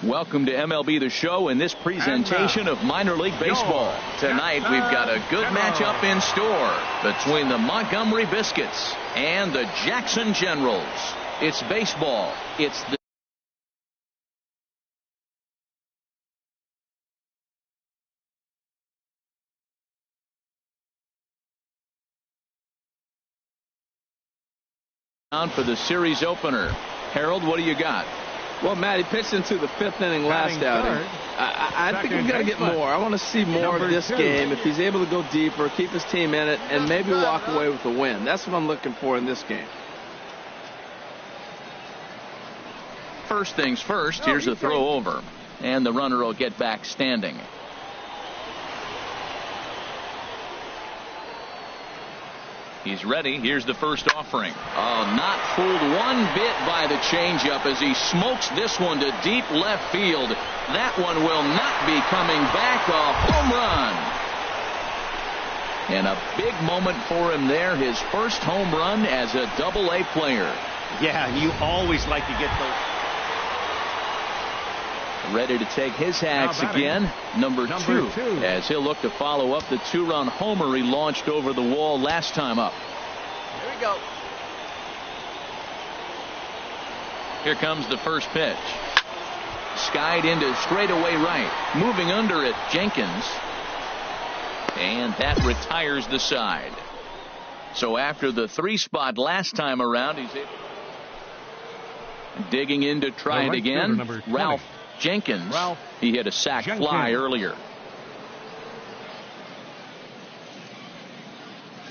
Welcome to MLB The Show and this presentation of minor league baseball. Tonight we've got a good matchup in store between the Montgomery Biscuits and the Jackson Generals. It's baseball. It's the for the series opener. Harold, what do you got? Well, Matt, he pitched into the 5th inning last outing. I think he's got to get more. I want to see more of this game. If he's able to go deeper, keep his team in it, and maybe walk away with a win. That's what I'm looking for in this game. First things first, here's a throw over, and the runner will get back standing. He's ready. Here's the first offering. Oh, not fooled one bit by the changeup as he smokes this one to deep left field. That one will not be coming back. A home run. And a big moment for him there. His first home run as a Double-A player. Yeah, you always like to get those. Ready to take his hacks again. Number two, as he'll look to follow up the 2-run homer he launched over the wall last time up. Here we go. Here comes the first pitch. Skied into straightaway right. Moving under it, Jenkins. And that retires the side. So after the 3-spot last time around, he's digging in to try it again. Ralph Jenkins. He hit a sac fly earlier.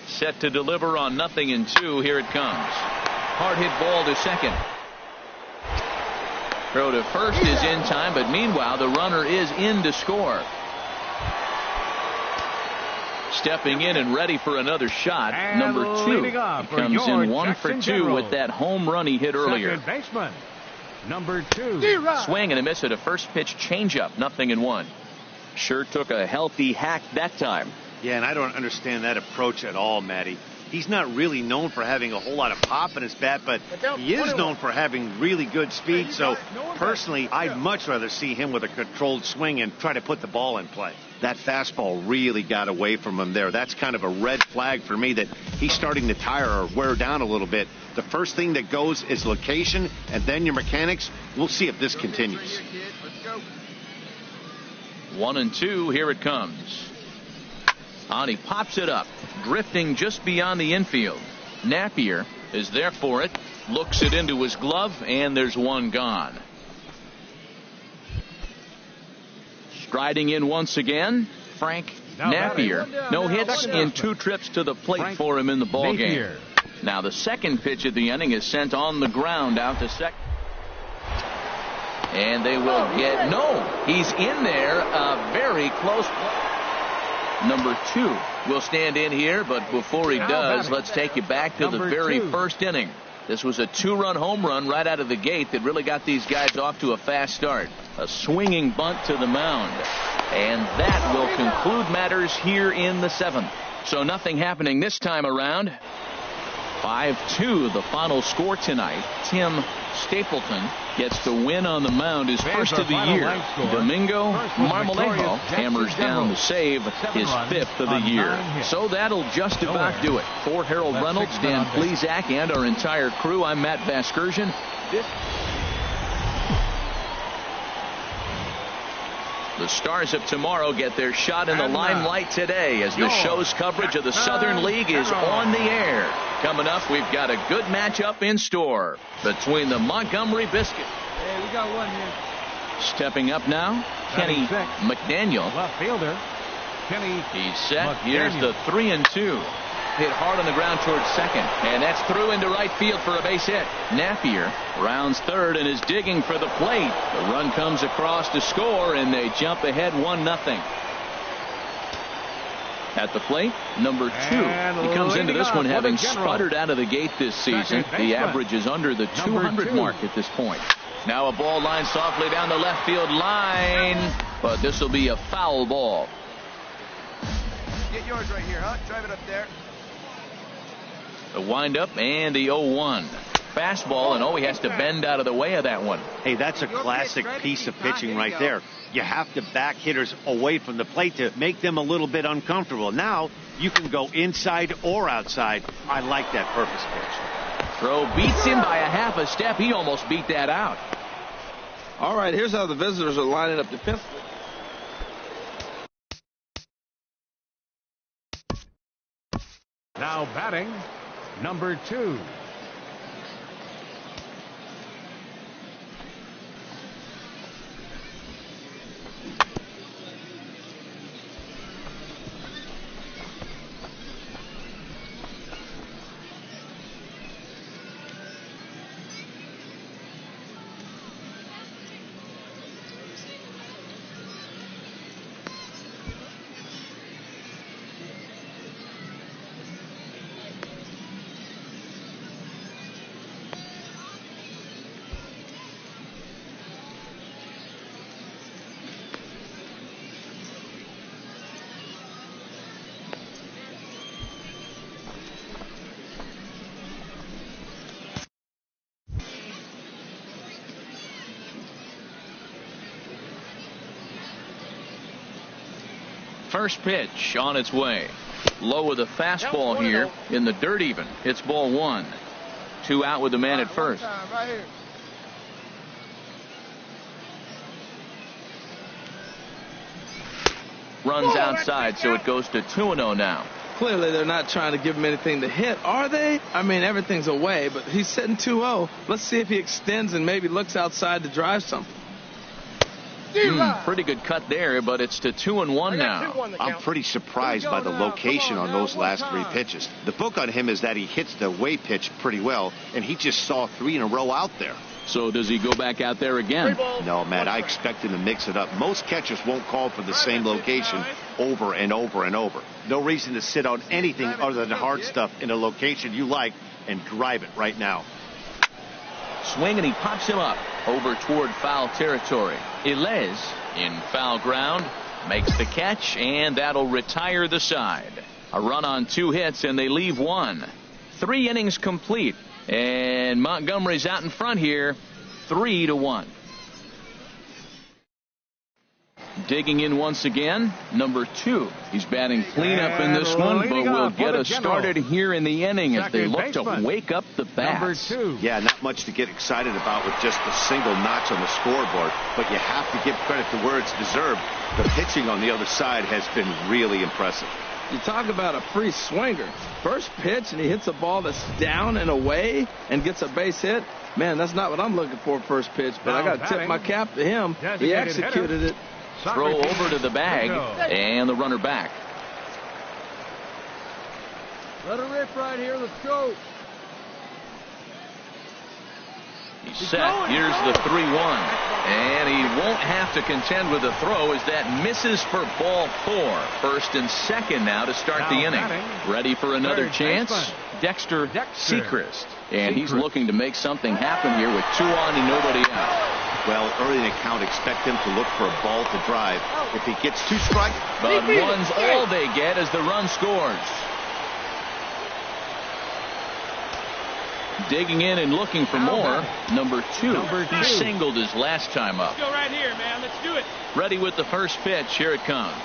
Set to deliver on 0-2. Here it comes. Hard hit ball to second. Throw to first is in time, but meanwhile the runner is in to score. Stepping in and ready for another shot. And number 2. He comes in 1 for 2 with that home run he hit earlier. Second baseman. Number 2. Swing and a miss at a first pitch changeup. 0-1. Sure took a healthy hack that time. Yeah, and I don't understand that approach at all, Matty. He's not really known for having a whole lot of pop in his bat, but he is known for having really good speed. So personally, I'd much rather see him with a controlled swing and try to put the ball in play. That fastball really got away from him there. That's kind of a red flag for me that he's starting to tire or wear down a little bit. The first thing that goes is location and then your mechanics. We'll see if this continues. 1-2. Here it comes. On he pops it up, drifting just beyond the infield. Napier is there for it, looks it into his glove, and there's one gone. Striding in once again, Frank Napier. No hits in 2 trips to the plate for him in the ball game. Now the second pitch of the inning is sent on the ground out to second. And they will get, no, he's in there, a very close play. Number 2 will stand in here, but before he does, let's take you back to the very first inning. This was a 2-run home run right out of the gate that really got these guys off to a fast start. A swinging bunt to the mound. And that will conclude matters here in the 7th. So nothing happening this time around. 5-2 the final score tonight. Tim Stapleton gets the win on the mound, his first of the year. Domingo Marmolejo hammers down the save, his 5th of the year. So that'll just about do it. For Harold Reynolds, Dan Plesac, and our entire crew, I'm Matt Vasgersian. The Stars of tomorrow get their shot in the limelight today as the show's coverage of the Southern League is on the air. Coming up, we've got a good matchup in store between the Montgomery Biscuits. Hey, we got one here. Stepping up now, Kenny McDaniel. Left fielder, Kenny. He's set. McDaniel. Here's the 3-2. Hit hard on the ground towards second, and that's through into right field for a base hit. Napier rounds third and is digging for the plate. The run comes across to score, and they jump ahead 1-0. At the plate, number 2. He comes into this one having sputtered out of the gate this season. The average is under the 200 mark at this point. Now a ball lined softly down the left field line, but this will be a foul ball. Get yours right here, huh? Drive it up there. The windup and the 0-1. fastball, and he has to bend out of the way of that one. Hey, that's a classic piece of pitching right there. You have to back hitters away from the plate to make them a little bit uncomfortable. Now you can go inside or outside. I like that purpose pitch. Throw beats him by a half a step. He almost beat that out. All right, here's how the visitors are lining up defensively. Now batting, number 2. First pitch on its way. Low with a fastball here in the dirt even. It's ball 1. 2 out with the man at first. Runs outside, so it goes to 2-0 now. Clearly, they're not trying to give him anything to hit, are they? I mean, everything's away, but he's sitting 2-0. Let's see if he extends and maybe looks outside to drive something. Pretty good cut there, but it's to 2-1 now. I'm pretty surprised by the location on those last 3 pitches. The book on him is that he hits the way pitch pretty well, and he just saw 3 in a row out there. So does he go back out there again? No, Matt, I expect him to mix it up. Most catchers won't call for the same location over and over and over. No reason to sit on anything other than hard stuff in a location you like and drive it right now. Swing, and he pops him up over toward foul territory. Ilez in foul ground makes the catch, and that'll retire the side. A run on 2 hits, and they leave 1. 3 innings complete, and Montgomery's out in front here, 3-1. Digging in once again, number 2. He's batting cleanup in this one, but will get us started here in the inning as they look to wake up the bats. Yeah, not much to get excited about with just a single notch on the scoreboard, but you have to give credit to where it's deserved. The pitching on the other side has been really impressive. You talk about a free swinger. First pitch, and he hits a ball that's down and away and gets a base hit. Man, that's not what I'm looking for first pitch, but I got to tip my cap to him. He executed it. Throw over to the bag, and the runner back. Let her rip right here. Let's go. He's set. Here's the 3-1. And he won't have to contend with a throw as that misses for ball 4. First and second now to start the inning. Ready for another chance? Dexter Sechrist. And he's looking to make something happen here with 2 on and nobody out. Well, early in the count, expect him to look for a ball to drive. If he gets 2 strikes, but one's all they get as the run scores. Digging in and looking for more. Number 2. He singled his last time up. Let's go right here, man. Let's do it. Ready with the first pitch. Here it comes.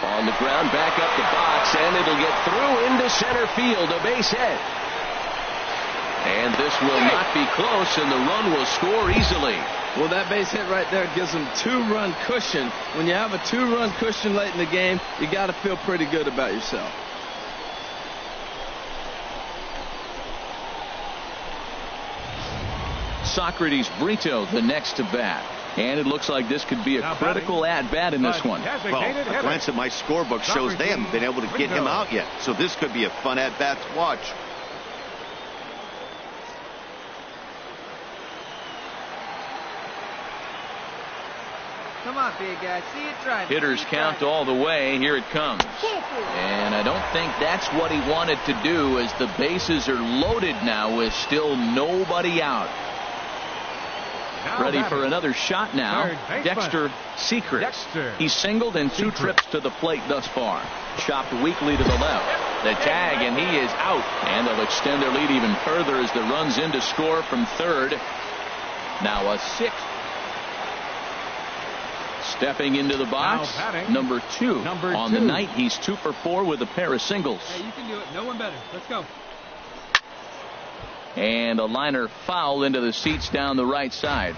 On the ground, back up the box, and it'll get through into center field. A base hit. And this will not be close, and the run will score easily. Well, that base hit right there gives them 2-run cushion. When you have a 2-run cushion late in the game, you got to feel pretty good about yourself. Socrates Brito, the next to bat. And it looks like this could be a critical at-bat in this one. Well, a glance at my scorebook shows they haven't been able to get him out yet. So this could be a fun at-bat to watch. Come on, big guy. See it driving. Hitters count all the way. Here it comes. And I don't think that's what he wanted to do, as the bases are loaded now with still nobody out. Ready for another shot now. Dexter Secrets. He's singled in 2 trips to the plate thus far. Chopped weakly to the left. The tag, and he is out. And they'll extend their lead even further as the runs in to score from third. Now a 6th. Stepping into the box, number 2. On the night, he's 2 for 4 with a pair of singles. Hey, you can do it. No one better. Let's go. And a liner foul into the seats down the right side.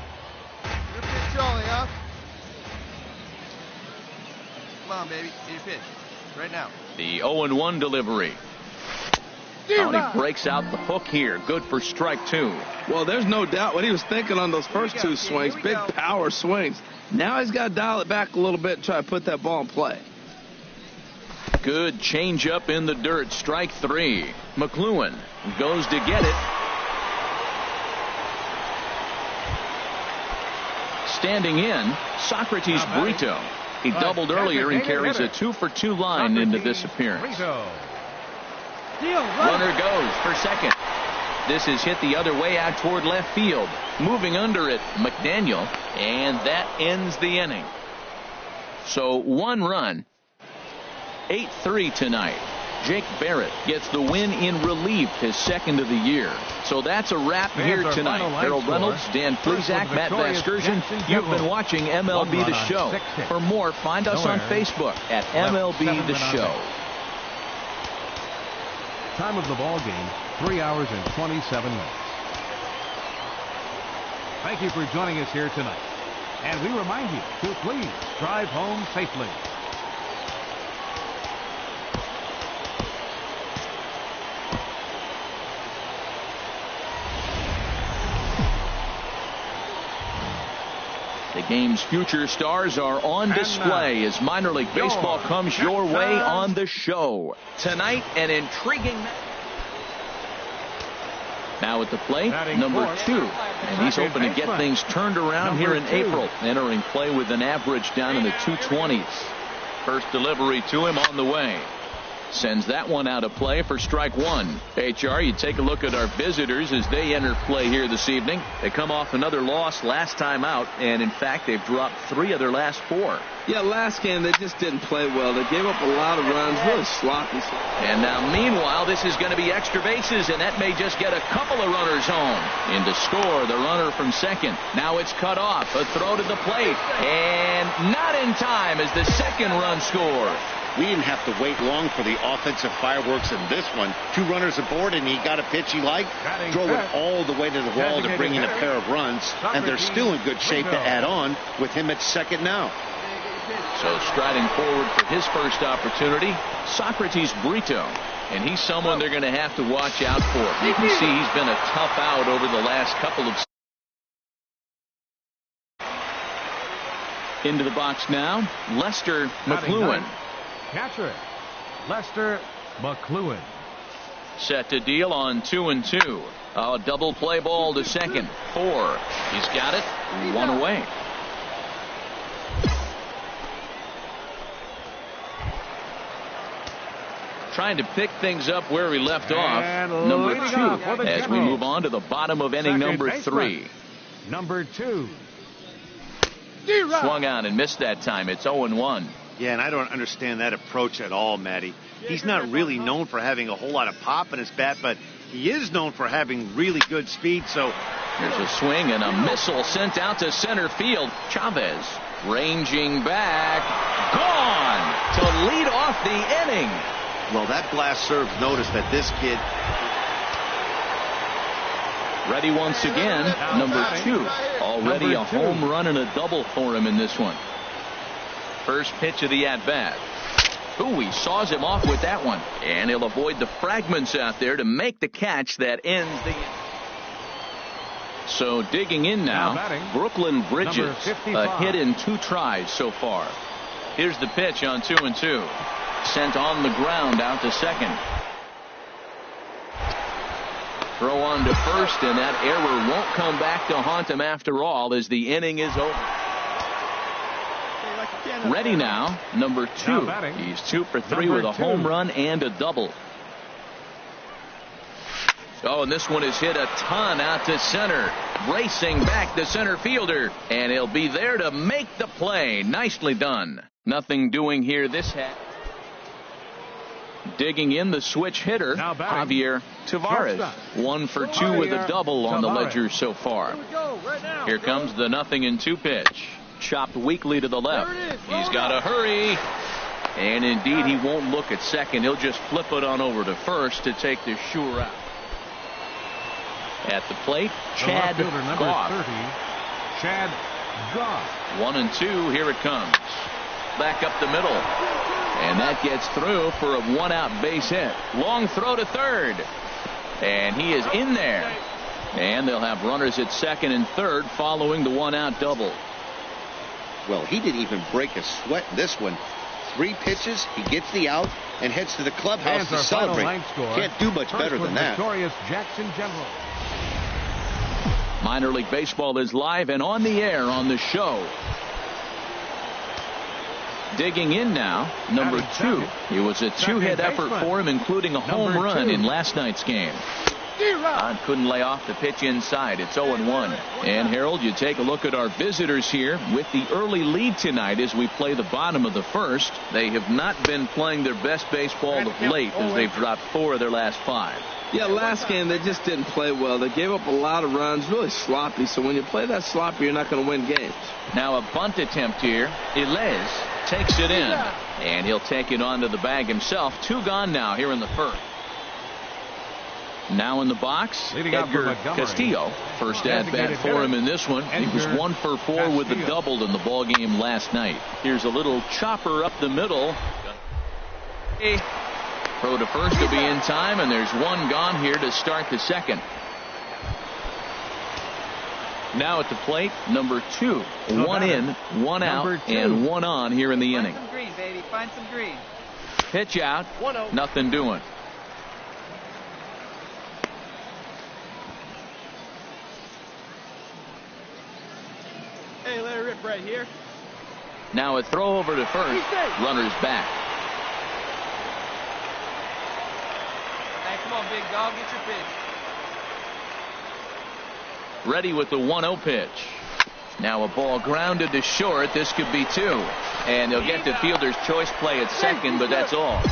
Your pitch, Charlie, huh? Come on, baby. Get your pitch. Right now. The 0-1 delivery. Tony breaks out the hook here. Good for strike 2. Well, there's no doubt what he was thinking on those first 2 swings. Big power swings. Now he's got to dial it back a little bit and try to put that ball in play. Good changeup in the dirt. Strike 3. McLuhan goes to get it. Standing in, Socrates Brito. He doubled earlier and carries a 2 for 2 line into this appearance. Runner goes for second. This is hit the other way out toward left field. Moving under it, McDaniel, and that ends the inning. So 1 run, 8-3 tonight. Jake Barrett gets the win in relief, his 2nd of the year. So that's a wrap here tonight. Harold Reynolds, Dan Plezak, Matt Vasgersian. You've been watching MLB The Show. For more, find us on Facebook at MLB The Show. Time of the ball game, 3 hours and 27 minutes. Thank you for joining us here tonight. And we remind you to please drive home safely. The game's future stars are on display as minor league baseball comes your way on the show. Tonight, an intriguing match. Now at the plate, number 2. And he's hoping to get things turned around here in April. Entering play with an average down in the 220s. First delivery to him on the way. Sends that one out of play for strike 1. HR, you take a look at our visitors as they enter play here this evening. They come off another loss last time out, and in fact they've dropped 3 of their last 4. Yeah, last game they just didn't play well. They gave up a lot of runs, really sloppy. And now meanwhile this is going to be extra bases, and that may just get a couple of runners home. In to score, the runner from second. Now it's cut off. A throw to the plate, and not in time as the second run scores. We didn't have to wait long for the offensive fireworks in this one. 2 runners aboard, and he got a pitch he liked. Drove it all the way to the wall to bring in a pair of runs, and they're still in good shape to add on with him at second now. So striding forward for his first opportunity, Socrates Brito. And he's someone they're going to have to watch out for. You can see he's been a tough out over the last couple of seasons. Into the box now, Lester McLuhan. Catcher, Lester McLuhan. Set to deal on 2-2. A double play ball to second. 4. He's got it. 1 away. Trying to pick things up where we left off. Number 2 as we move on to the bottom of inning number 3. Number 2. Swung out and missed that time. It's 0-1. Yeah, and I don't understand that approach at all, Matty. He's not really known for having a whole lot of pop in his bat, but he is known for having really good speed. So here's a swing and a missile sent out to center field. Chavez ranging back, gone to lead off the inning. Well, that blast serves notice that this kid. Ready once again, number 2. Already a home run and a double for him in this one. First pitch of the at-bat. Ooh, he saws him off with that one. And he'll avoid the fragments out there to make the catch that ends the inning. So digging in now, Brooklyn Bridges. A hit in 2 tries so far. Here's the pitch on 2-2. Sent on the ground out to second. Throw on to first, and that error won't come back to haunt him after all as the inning is over. Ready now, number 2. He's 2 for 3 with a home run and a double. Oh, and this one is hit a ton out to center. Racing back the center fielder. And he'll be there to make the play. Nicely done. Nothing doing here this half. Digging in the switch hitter, Javier Tavares. 1 for 2 with a double on the ledger so far. Here comes the 0-2 pitch. Chopped weakly to the left. He's got to hurry. And indeed, he won't look at second. He'll just flip it on over to first to take the sure out. At the plate, Chad Goff. Chad Goff. 1-2. Here it comes. Back up the middle. And that gets through for a 1-out base hit. Long throw to third. And he is in there. And they'll have runners at second and third following the 1-out double. Well, he didn't even break a sweat in this one. 3 pitches, he gets the out and heads to the clubhouse to celebrate. Can't do much better than that. Victorious Jackson General. Minor League Baseball is live and on the air on the show. Digging in now, number 2. It was a 2-hit effort for him, including a home run in last night's game. Couldn't lay off the pitch inside. It's 0-1. And Harold, you take a look at our visitors here with the early lead tonight as we play the bottom of the first. They have not been playing their best baseball of late as they've dropped 4 of their last 5. Yeah, last game they just didn't play well. They gave up a lot of runs, really sloppy. So when you play that sloppy, you're not going to win games. Now a bunt attempt here. Ilez takes it in, and he'll take it onto the bag himself. 2 gone now here in the first. Now in the box, Edgar Castillo. First at bat for him in this one. He was 1 for 4 with the double in the ball game last night. Here's a little chopper up the middle. Throw to first will be in time, and there's 1 gone here to start the second. Now at the plate, number 2. 1 in, 1 out, and 1 on here in the inning. Find some green, baby. Find some green. Pitch out. Nothing doing. Hey, let it rip right here. Now a throw over to first. Runners back. Hey, come on, big dog. Get your pitch. Ready with the 1-0 pitch. Now a ball grounded to short. This could be 2. And they'll get the fielder's choice play at second, but that's all.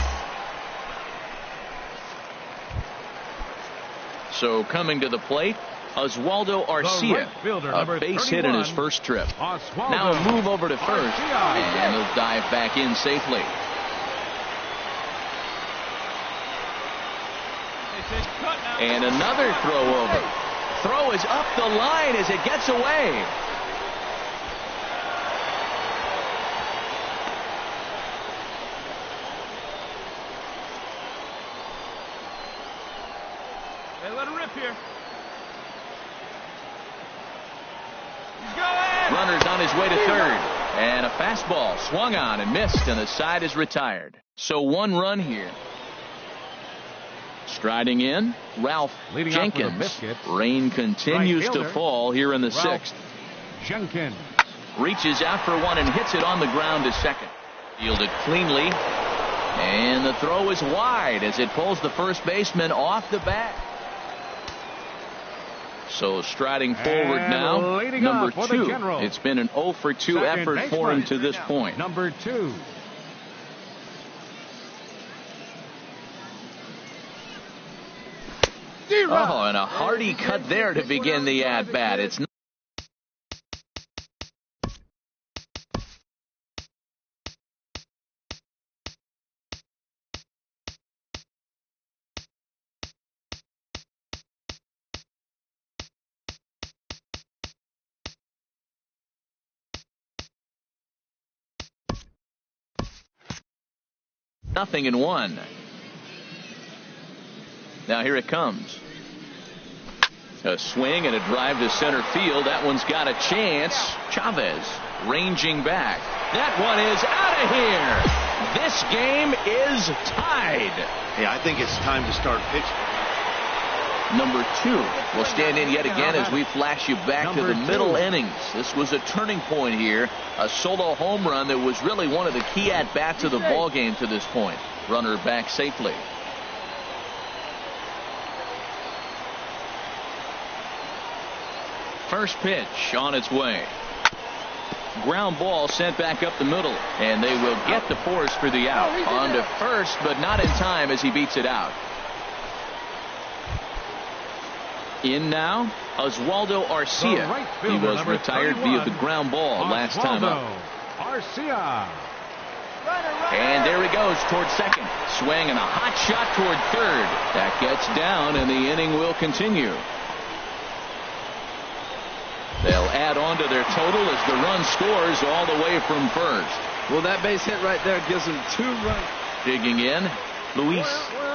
So coming to the plate, Oswaldo Arcia, a base hit in his first trip. Now a move over to first, and he'll dive back in safely. And another throw over. Throw is up the line as it gets away. Hey, let it rip here. Runner's on his way to third. And a fastball swung on and missed, and the side is retired. So 1 run here. Striding in, Ralph Jenkins. Rain continues to fall here in the 6th. Jenkins reaches out for 1 and hits it on the ground to second. Fielded cleanly. And the throw is wide as it pulls the first baseman off the bat. So striding forward now, number 2. It's been an 0 for 2 effort for him to this point. Number 2. Oh, and a hearty cut there to begin the at-bat. It's not nothing in 1. Now here it comes. A swing and a drive to center field. That one's got a chance. Chavez ranging back. That one is out of here. This game is tied. Yeah, I think it's time to start pitching. Number 2 will stand in yet again as we flash you back to the middle innings. This was a turning point here. A solo home run that was really one of the key at-bats of the ball game to this point. Runner back safely. first pitch on its way. Ground ball sent back up the middle, and they will get the force for the out. On to first, but not in time as he beats it out. In now, Oswaldo Arcia. He was retired via the ground ball last time up. Arcia. And there he goes toward second. Swing and a hot shot toward third. That gets down, and the inning will continue. They'll add on to their total as the run scores all the way from first. Well, that base hit right there gives them 2 runs. Digging in, Luis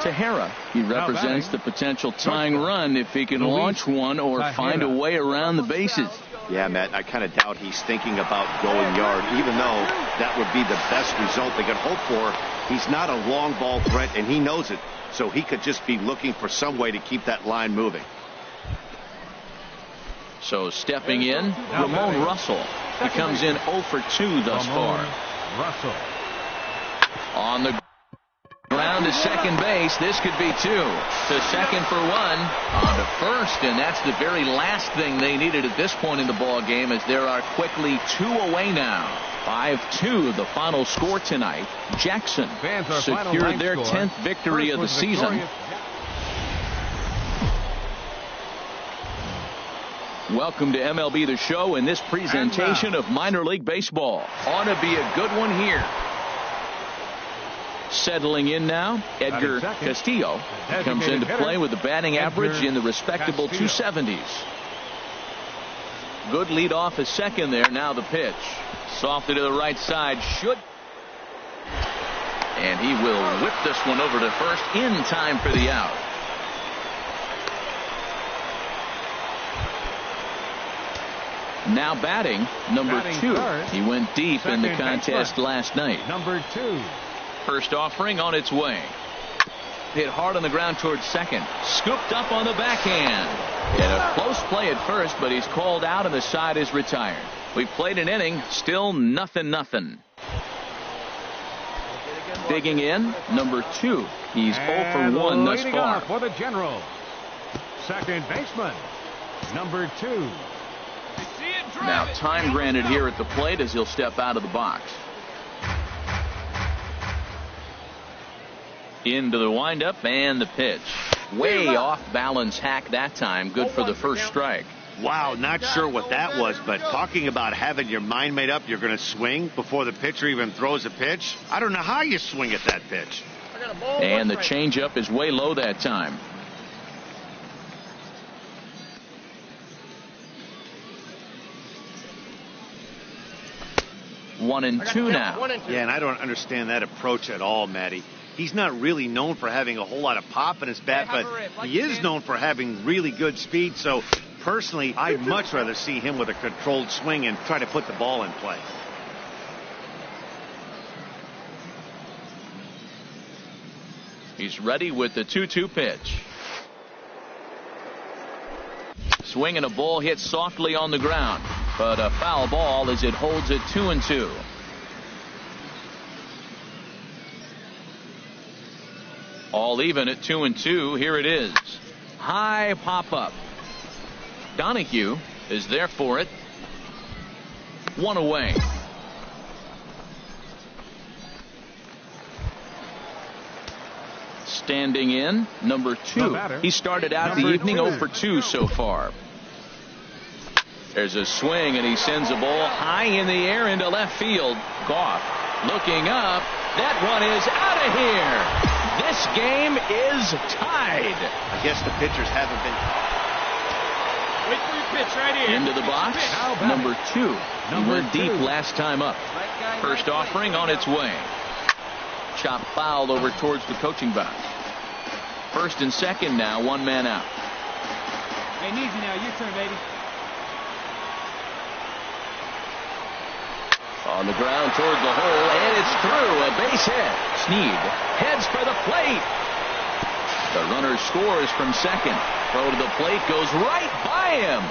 Tejera. He represents the potential tying run if he can launch one or find a way around the bases. Yeah, Matt, I kind of doubt he's thinking about going yard, even though that would be the best result they could hope for. He's not a long ball threat, and he knows it, so he could just be looking for some way to keep that line moving. So stepping in, Ramon Russell. He comes in 0 for 2 thus far. Russell. On the ground to second base. This could be 2. To second for 1. On to first, and that's the very last thing they needed at this point in the ball game, as there are quickly 2 away now. 5-2 the final score tonight. Jackson secured their 10th victory of the season. Welcome to MLB The Show and this presentation of minor league baseball. Ought to be a good one here. Settling in now, Edgar Castillo comes into play with a batting average in the respectable 270s. Good lead off at second there. Now the pitch. Softly to the right side. And he will whip this one over to first in time for the out. Now batting, number 2. He went deep in the contest last night. Number 2. First offering on its way. Hit hard on the ground towards second. Scooped up on the backhand. And a close play at first, but he's called out and the side is retired. We've played an inning, still nothing. Digging in, number 2. He's 0 for 1 thus far. For the General, second baseman, number 2. Now time granted here at the plate as he'll step out of the box. Into the windup and the pitch. Way off balance hack that time. Good for the first strike. Wow, not sure what that was, but talking about having your mind made up you're going to swing before the pitcher even throws a pitch. I don't know how you swing at that pitch. And the changeup is way low that time. 1-2 now. Yeah, and I don't understand that approach at all, Matty. He's not really known for having a whole lot of pop in his bat, but he is known for having really good speed. So, personally, I'd much rather see him with a controlled swing and try to put the ball in play. He's ready with the 2-2 pitch. Swinging a ball hit softly on the ground, but a foul ball as it holds it 2-2. All even at 2-2. Here it is. High pop up. Donahue is there for it. 1 away. Standing in, number 2. He started out the evening 0 for 2 so far. There's a swing, and he sends a ball high in the air into left field. Goff looking up. That one is out of here. This game is tied. I guess the pitchers haven't been. Wait for your pitch right here. Into the box, number 2. He went deep last time up. First offering on its way. Chop foul over towards the coaching box. First and second now, 1 man out. Hey, easy now, your turn, baby. On the ground toward the hole, and it's through. A base hit. Snead heads for the plate. The runner scores from second. Throw to the plate goes right by him.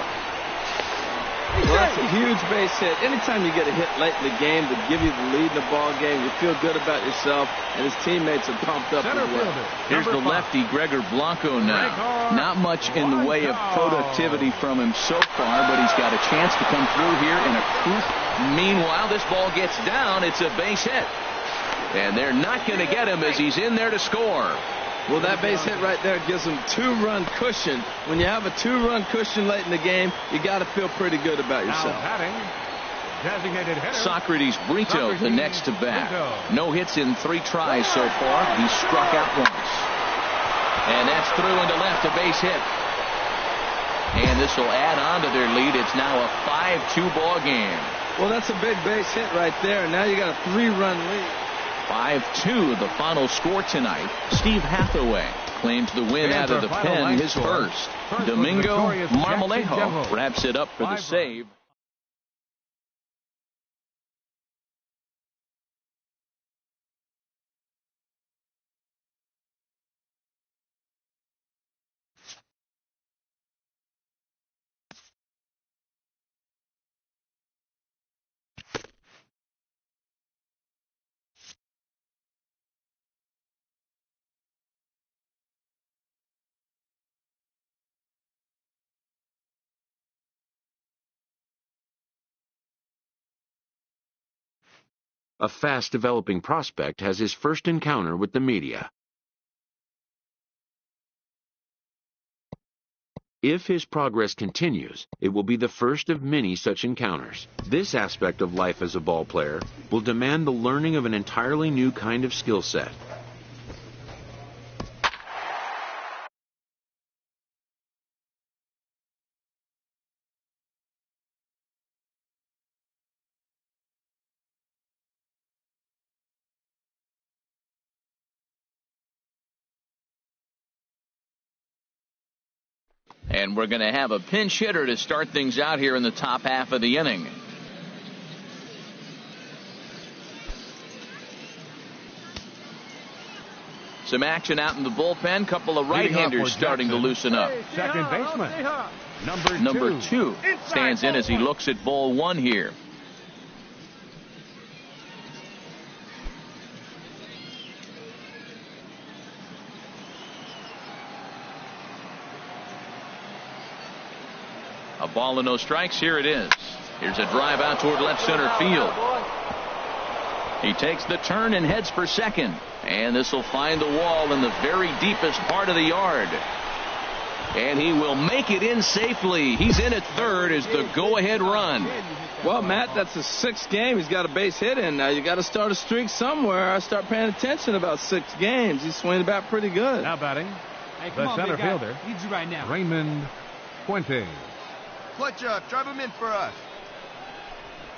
That's a huge base hit. Anytime you get a hit late in the game to give you the lead in the ball game, you feel good about yourself, and his teammates are pumped up as well. Here's the lefty, Gregor Blanco now. Not much in the way of productivity from him so far, but he's got a chance to come through here in a crucial. Meanwhile, this ball gets down. It's a base hit. And they're not going to get him as he's in there to score. Well, that base hit right there gives them 2-run cushion. When you have a 2-run cushion late in the game, you got to feel pretty good about yourself. Socrates Brito, the next to bat. No hits in 3 tries so far. He struck out once. And that's through into left, a base hit. And this will add on to their lead. It's now a 5-2 ball game. Well, that's a big base hit right there. Now you got a 3-run lead. 5-2 the final score tonight. Steve Hathaway claims the win out of the pen, his first. Domingo Marmolejo wraps it up for the save. A fast-developing prospect has his first encounter with the media. If his progress continues, it will be the first of many such encounters. This aspect of life as a ball player will demand the learning of an entirely new kind of skill set. And we're going to have a pinch hitter to start things out here in the top half of the inning. Some action out in the bullpen. Couple of right-handers starting to loosen up. Second baseman, Number two stands in as he looks at ball 1 here. A ball and no strikes. Here it is. Here's a drive out toward left center field. He takes the turn and heads for second. And this will find the wall in the very deepest part of the yard. And he will make it in safely. He's in at third as the go-ahead run. Well, Matt, that's the 6th game. He's got a base hit in now. You got to start a streak somewhere. I start paying attention about 6 games. He's swinging the bat pretty good. Now batting, the center fielder, Raymond Fuentes. Clutch up. Drive him in for us.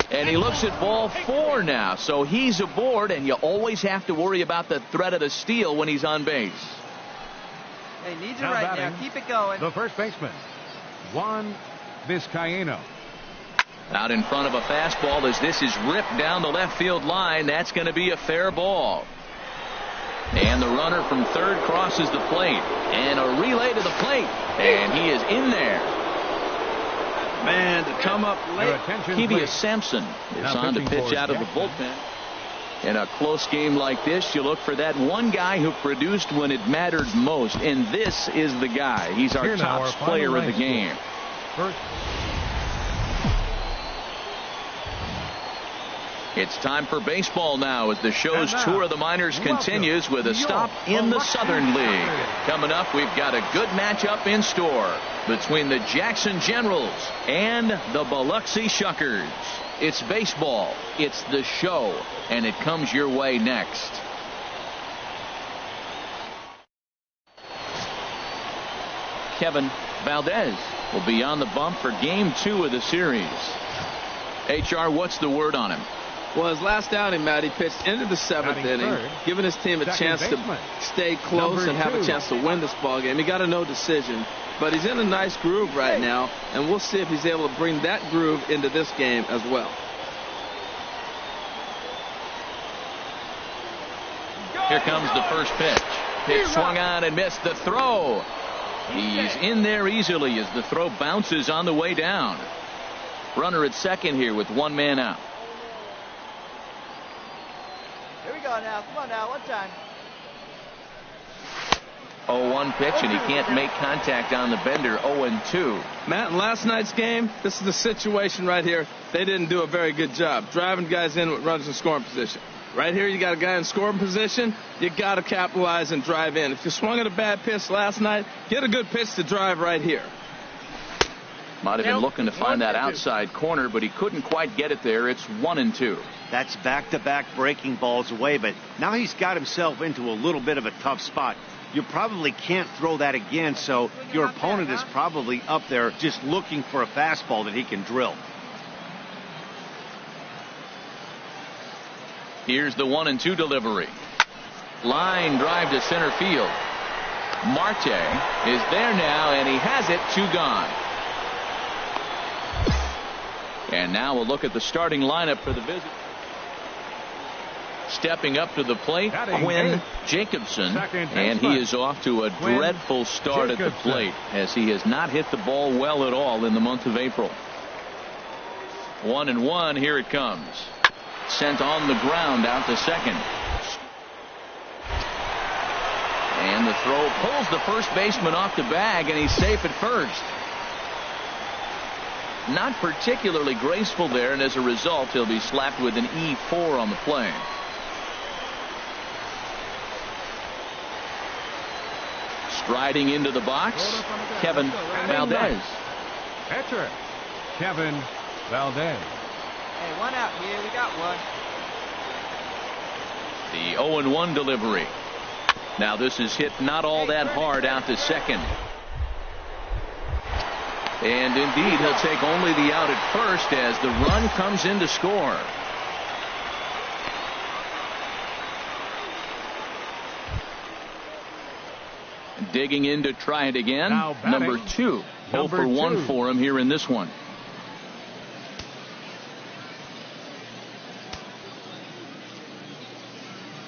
And he looks at ball 4 now. So he's aboard, and you always have to worry about the threat of the steal when he's on base. Hey, needs it right now. Keep it going. The first baseman, Juan Vizcaíno. Out in front of a fastball as this is ripped down the left field line. That's going to be a fair ball. And the runner from third crosses the plate. And a relay to the plate. And he is in there. Man, to come up late. Kevius Sampson is on to pitch out of the bullpen. In a close game like this, you look for that one guy who produced when it mattered most. And this is the guy. He's our top player of the game. It's time for baseball now as the show's tour of the minors continues with a stop in the Southern League. Coming up, we've got a good matchup in store between the Jackson Generals and the Biloxi Shuckers. It's baseball, it's the show, and it comes your way next. Kevin Valdez will be on the bump for game 2 of the series. HR, what's the word on him? Well, his last outing, Matt, he pitched into the 7th inning, giving his team a chance to stay close and have a chance to win this ball game. He got a no decision, but he's in a nice groove right now, and we'll see if he's able to bring that groove into this game as well. Here comes the first pitch. Pitch swung on and missed the throw. He's in there easily as the throw bounces on the way down. Runner at second here with one man out. Here we go now. Come on now. One time. 0-1 pitch, and he can't make contact on the bender. 0-2. Matt, in last night's game, this is the situation right here. They didn't do a very good job driving guys in with runners in scoring position. Right here, you got a guy in scoring position. You got to capitalize and drive in. If you swung at a bad pitch last night, get a good pitch to drive right here. Might have been looking to find that outside corner, but he couldn't quite get it there. It's 1-2. That's back-to-back breaking balls away, but now he's got himself into a little bit of a tough spot. You probably can't throw that again, so your opponent is probably up there just looking for a fastball that he can drill. Here's the 1-2 delivery. Line drive to center field. Marte is there now, and he has it. 2 gone. And now we'll look at the starting lineup for the visit. Stepping up to the plate, Quinn Jacobson, and he is off to a dreadful start at the plate as he has not hit the ball well at all in the month of April. 1-1, here it comes. Sent on the ground out to second. And the throw pulls the first baseman off the bag, and he's safe at first. Not particularly graceful there, and as a result, he'll be slapped with an E4 on the play. Striding into the box, Kevin Valdez. Catcher, Kevin Valdez. Hey, one out here. We got one. The 0-1 delivery. Now this is hit not all that hard out to second. And indeed, he'll take only the out at first as the run comes in to score. Digging in to try it again. Number 2. 0 for 1 for him here in this one.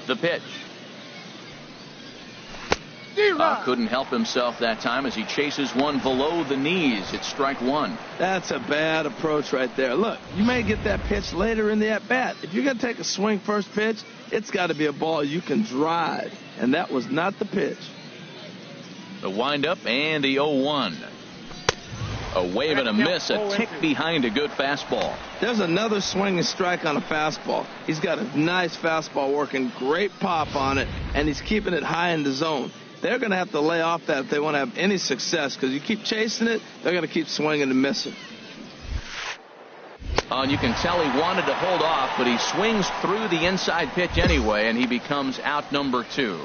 The pitch. Couldn't help himself that time as he chases one below the knees. It's strike 1. That's a bad approach right there. Look, you may get that pitch later in the at-bat. If you're going to take a swing first pitch, it's got to be a ball you can drive. And that was not the pitch. The windup and the 0-1. A wave and a miss, a tick behind a good fastball. There's another swing and strike on a fastball. He's got a nice fastball working, great pop on it, and he's keeping it high in the zone. They're going to have to lay off that if they want to have any success, because you keep chasing it, they're going to keep swinging and missing. And you can tell he wanted to hold off, but he swings through the inside pitch anyway, and he becomes out number 2.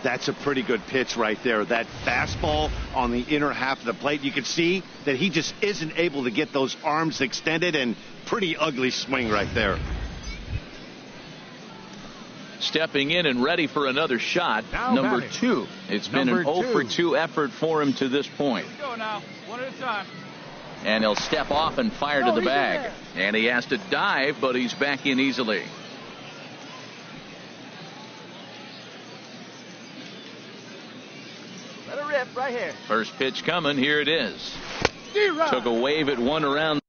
That's a pretty good pitch right there. That fastball on the inner half of the plate. You can see that he just isn't able to get those arms extended, and pretty ugly swing right there. Stepping in and ready for another shot, number 2. It's been an 0 for 2 effort for him to this point. Let's go now. One at a time. And he'll step off and fire to the bag. And he has to dive, but he's back in easily. Let it rip right here. First pitch coming. Here it is. Took a wave at one around.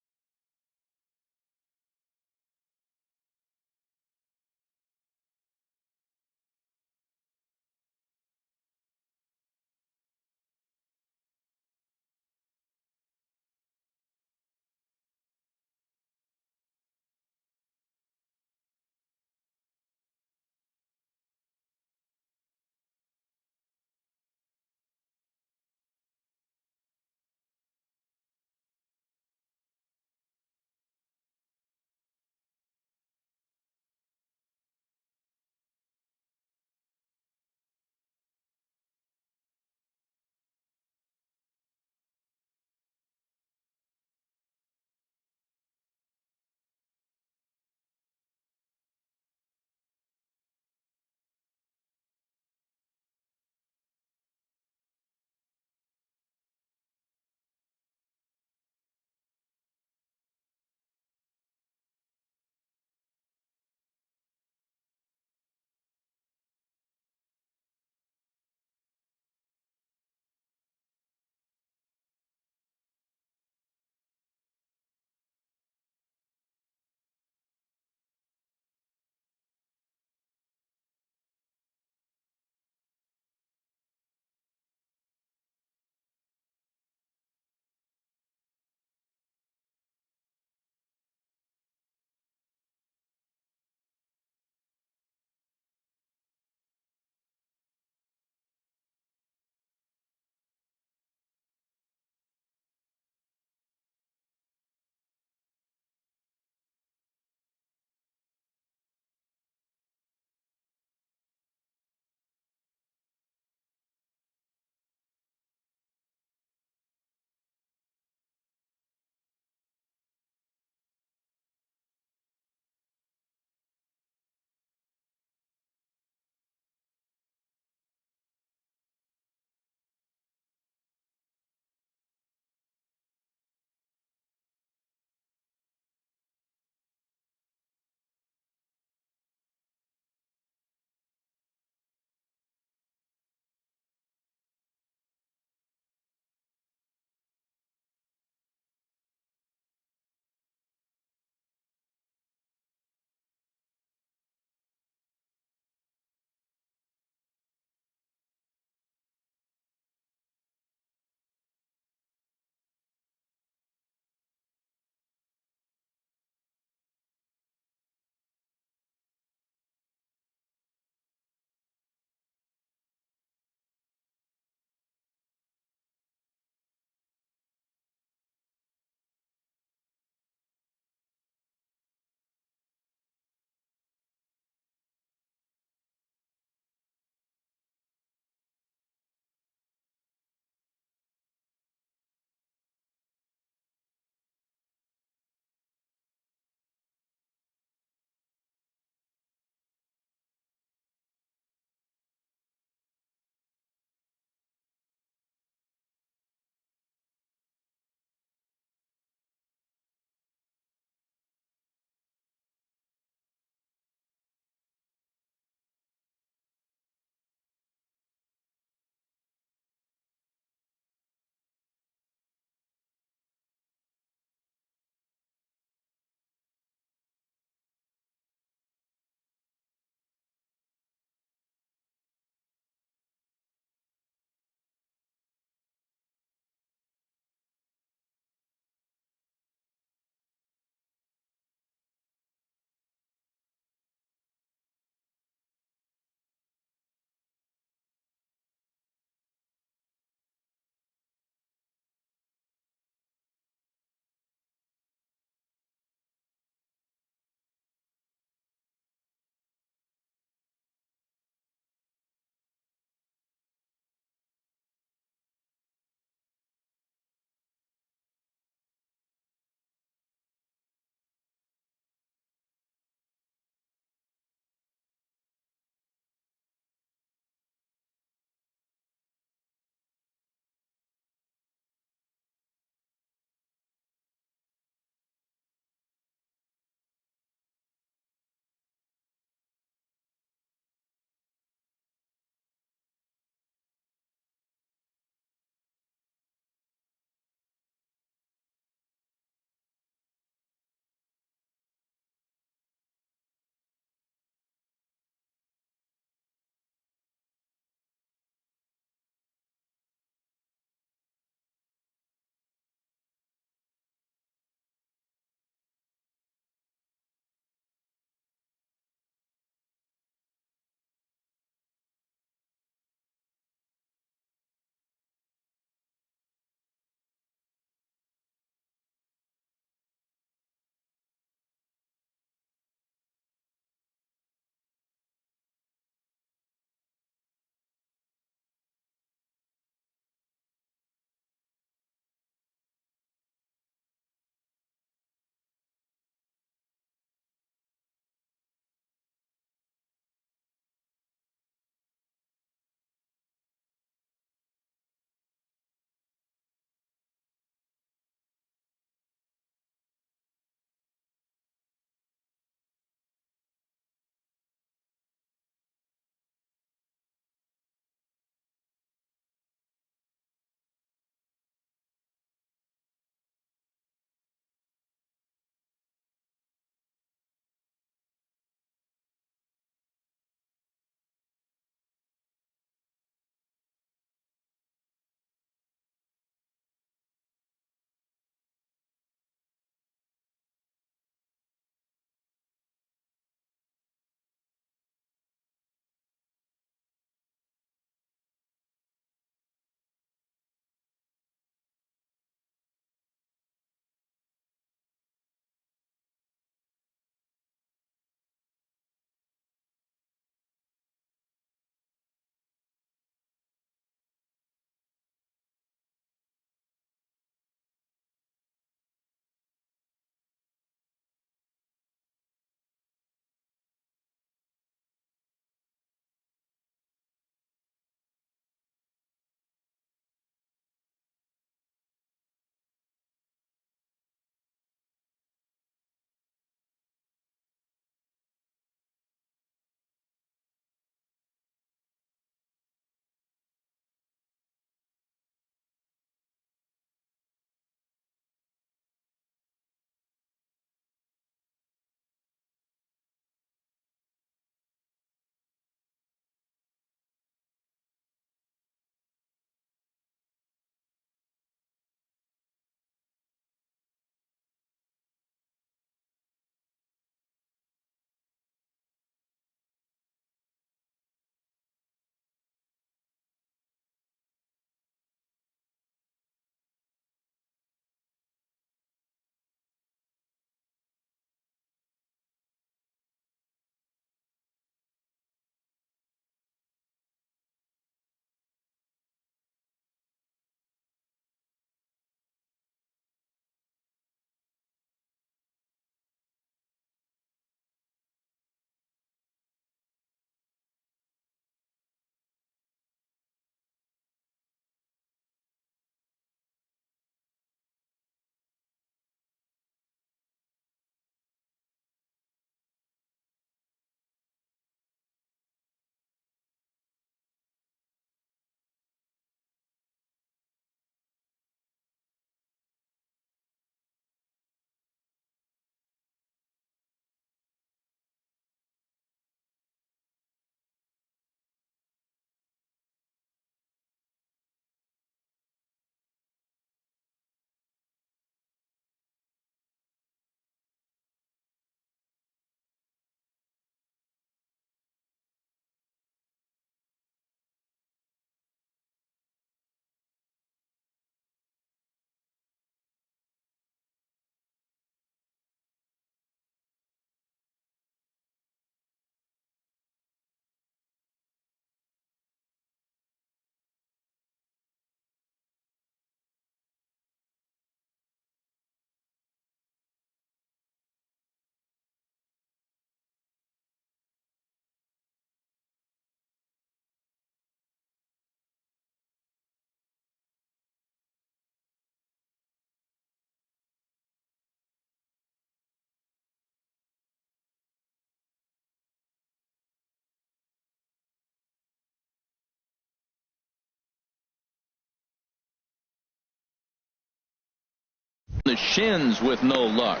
The shins with no luck.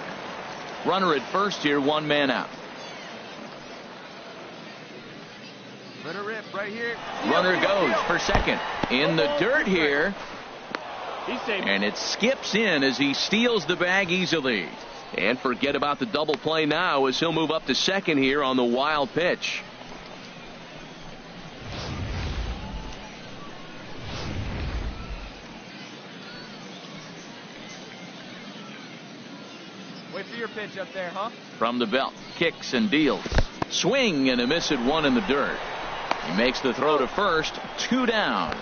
Runner at first here, one man out. Let her rip right here. Runner goes for second. In the dirt here. And it skips in as he steals the bag easily. And forget about the double play now as he'll move up to second here on the wild pitch. Wait for your pitch up there, huh? From the belt, kicks and deals. Swing and a miss at one in the dirt. He makes the throw to first, 2 down.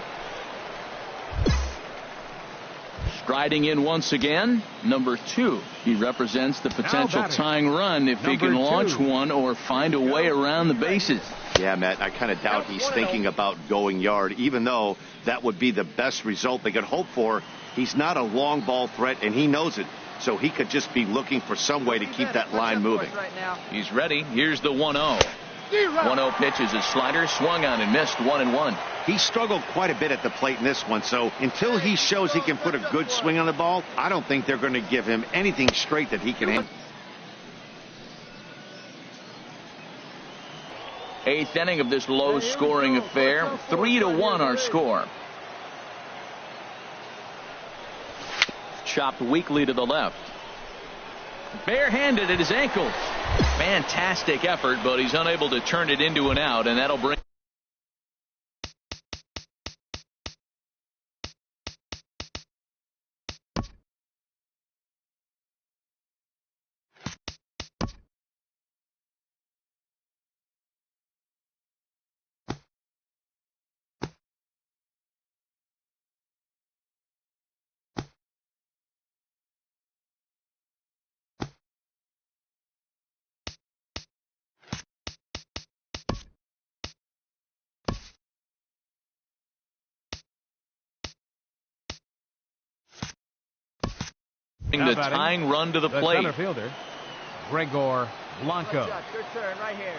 Striding in once again, number 2. He represents the potential tying run if he can launch one or find a way around the bases. Yeah, Matt, I kind of doubt he's thinking about going yard, even though that would be the best result they could hope for. He's not a long ball threat, and he knows it. So he could just be looking for some way to keep that line moving. He's ready. Here's the 1-0. 1-0 pitch is a slider, swung on and missed, 1-1. He struggled quite a bit at the plate in this one, so until he shows he can put a good swing on the ball, I don't think they're going to give him anything straight that he can handle. 8th inning of this low-scoring affair. 3-1 our score. Chopped weakly to the left. Barehanded at his ankles. Fantastic effort, but he's unable to turn it into an out, and that'll bring the tying run to the plate. Center fielder, Gregor Blanco. Good turn right here.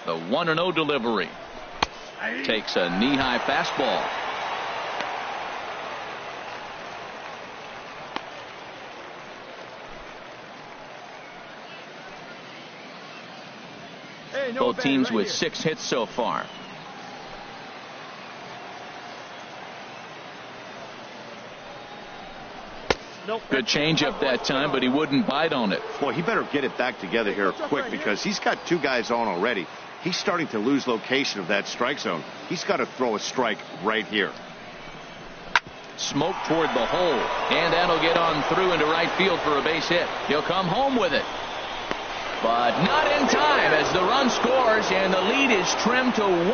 The 1-0 delivery. Takes a knee-high fastball. Both teams with 6 hits so far. Good changeup that time, but he wouldn't bite on it. Boy, he better get it back together here quick because he's got 2 guys on already. He's starting to lose location of that strike zone. He's got to throw a strike right here. Smoke toward the hole, and that'll get on through into right field for a base hit. He'll come home with it, but not in time as the run scores and the lead is trimmed to 1.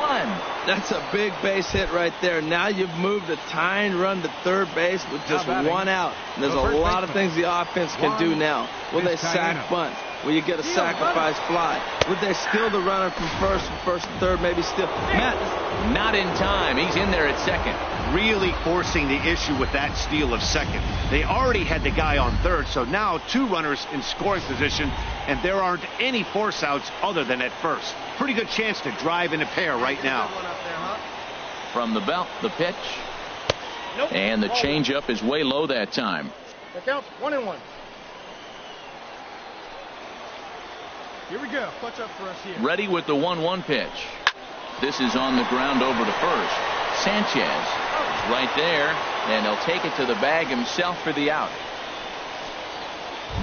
That's a big base hit right there. Now you've moved the tying run to third base with just 1 out. And there's a lot of things the offense can do now. Will they sack bunt? Will you get a sacrifice fly? Would they steal the runner from first to third, maybe steal? Matt. Not in time. He's in there at second. Really forcing the issue with that steal of second. They already had the guy on third, so now 2 runners in scoring position, and there aren't any force outs other than at first. Pretty good chance to drive in a pair right now. From the belt, the pitch. And the changeup is way low that time. That counts. 1-1. Here we go. Clutch up for us here. Ready with the 1-1 pitch. This is on the ground over to first. Sanchez is right there, and he'll take it to the bag himself for the out.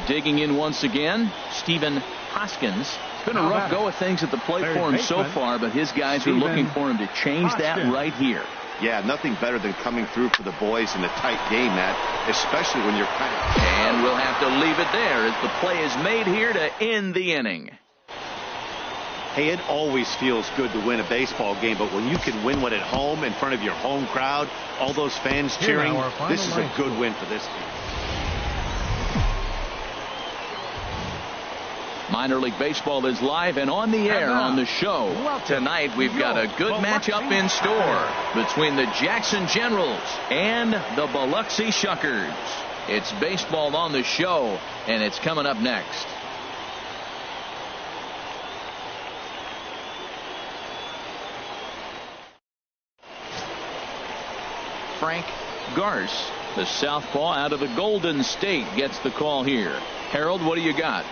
Digging in once again, Stephen Hoskins. It's been a rough go of things at the plate for him so far, but his guys are looking for him to change that right here. Yeah, nothing better than coming through for the boys in a tight game, Matt, especially when you're kind of... And we'll have to leave it there as the play is made here to end the inning. Hey, it always feels good to win a baseball game, but when you can win one at home in front of your home crowd, all those fans cheering, this is a good win for this team. Minor League Baseball is live and on the air on the show. Tonight we've got a good matchup in store between the Jackson Generals and the Biloxi Shuckers. It's baseball on the show, and it's coming up next. Frank Garce The southpaw out of the Golden State gets the call here. Harold, what do you got?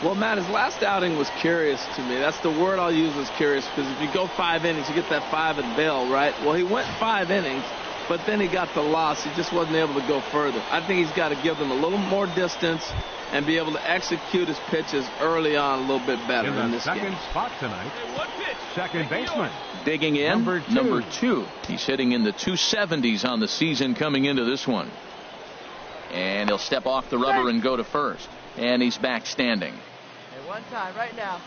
Well, Matt, his last outing was curious to me. That's the word I'll use, was curious, because if you go 5 innings, you get that 5 and bail, right? Well, he went 5 innings, but then he got the loss. He just wasn't able to go further. I think he's got to give them a little more distance and be able to execute his pitches early on a little bit better in this game. In the second spot tonight, second baseman. Digging in, number 2. He's hitting in the 270s on the season coming into this one. And he'll step off the rubber and go to first. And he's back standing. Hey, one time, right now.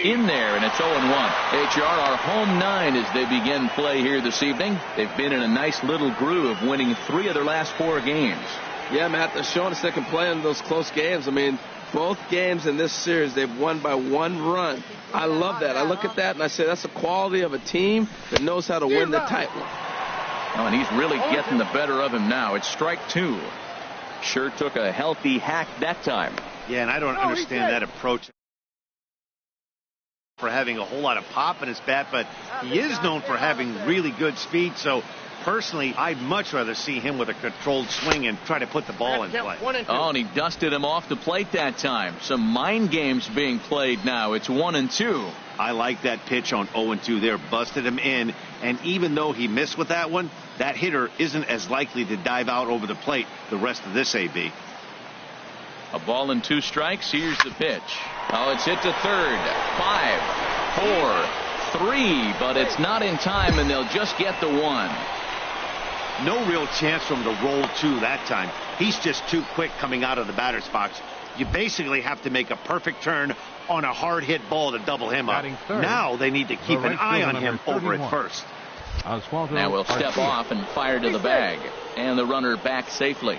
In there, and it's 0-1. HR are home 9 as they begin play here this evening. They've been in a nice little groove, winning 3 of their last 4 games. Yeah, Matt, they're showing us they can play in those close games. I mean, both games in this series, they've won by 1 run. I love that. I look at that and I say that's the quality of a team that knows how to win the tight one. Oh, and he's really getting the better of him now. It's strike 2. Sure took a healthy hack that time. Yeah, and I don't understand that approach for having a whole lot of pop in his bat, but he is known for having really good speed. So personally, I'd much rather see him with a controlled swing and try to put the ball in play. Oh, and he dusted him off the plate that time. Some mind games being played now. It's 1-2. I like that pitch on 0-2 there. Busted him in, and even though he missed with that one, that hitter isn't as likely to dive out over the plate the rest of this AB. A ball and 2 strikes. Here's the pitch. Oh, it's hit to third. 5, 4, 3, but it's not in time, and they'll just get the 1. No real chance for him to roll 2 that time. He's just too quick coming out of the batter's box. You basically have to make a perfect turn on a hard hit ball to double him up. Now they need to keep an eye on him over at first. Now we'll step off and fire to the bag, and the runner back safely.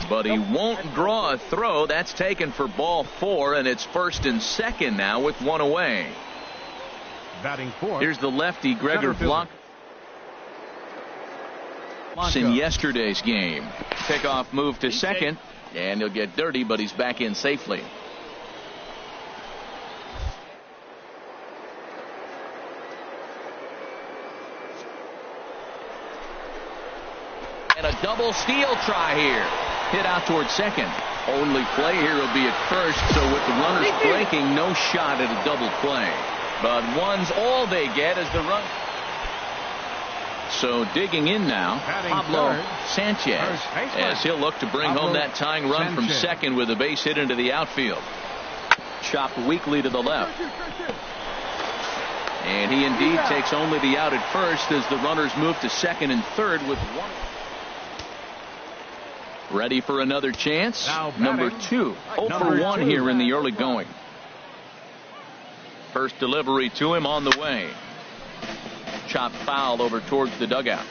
But he won't draw a throw. That's taken for ball 4, and it's first and second now with 1 away. Batting 4. Here's the lefty, Gregor Blanco. In yesterday's game. Pickoff move to second, and he'll get dirty, but he's back in safely. And a double steal try here. Hit out towards second. Only play here will be at first, so with the runners breaking, no shot at a double play. But 1's all they get as the run. So digging in now, Pablo Sanchez, as he'll look to bring home that tying run from second with a base hit into the outfield. Chopped weakly to the left. And he indeed takes only the out at first as the runners move to second and third with 1. Ready for another chance. Number 2. 0-for-1 here in the early going. First delivery to him on the way. Chopped foul over towards the dugout.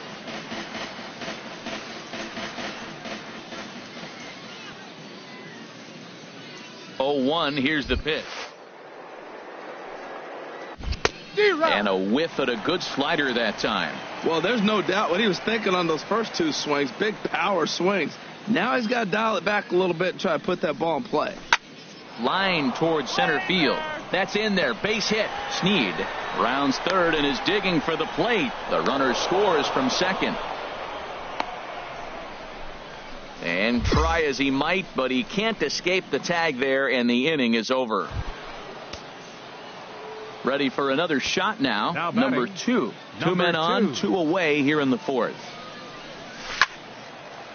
0-1. Here's the pitch. And a whiff at a good slider that time. Well, there's no doubt what he was thinking on those first 2 swings. Big power swings. Now he's got to dial it back a little bit and try to put that ball in play. Line towards center field. That's in there. Base hit. Snead rounds third and is digging for the plate. The runner scores from second. And try as he might, but he can't escape the tag there, and the inning is over. Ready for another shot now. Number 2. 2 men on, 2 away here in the 4th.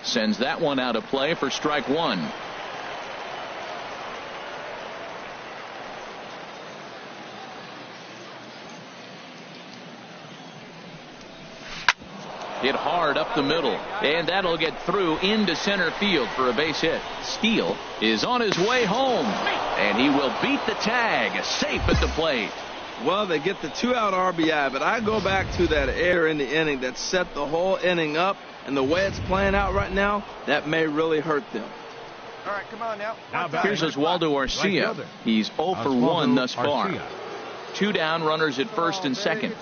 Sends that one out of play for strike 1. Hit hard up the middle, and that'll get through into center field for a base hit. Steele is on his way home, and he will beat the tag, safe at the plate. Well, they get the 2-out RBI, but I go back to that error in the inning that set the whole inning up, and the way it's playing out right now, that may really hurt them. All right, come on now. Here's Oswaldo Arcia. He's 0-for-1 thus far. 2 down, runners at first and second.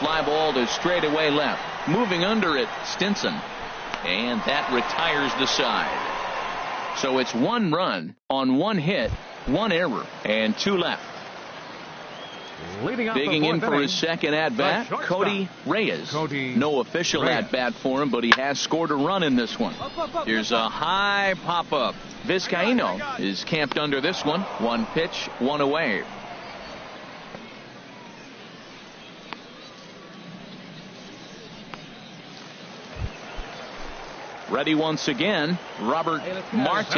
fly ball to straightaway left. Moving under it, Stinson. And that retires the side. So it's 1 run on 1 hit, 1 error, and 2 left. Digging in for his second at-bat, Cody Reyes. No official at-bat for him, but he has scored a run in this one. Here's a high pop-up. Vizcaíno is camped under this one. 1 pitch, 1 away. Ready once again, Robert Marte.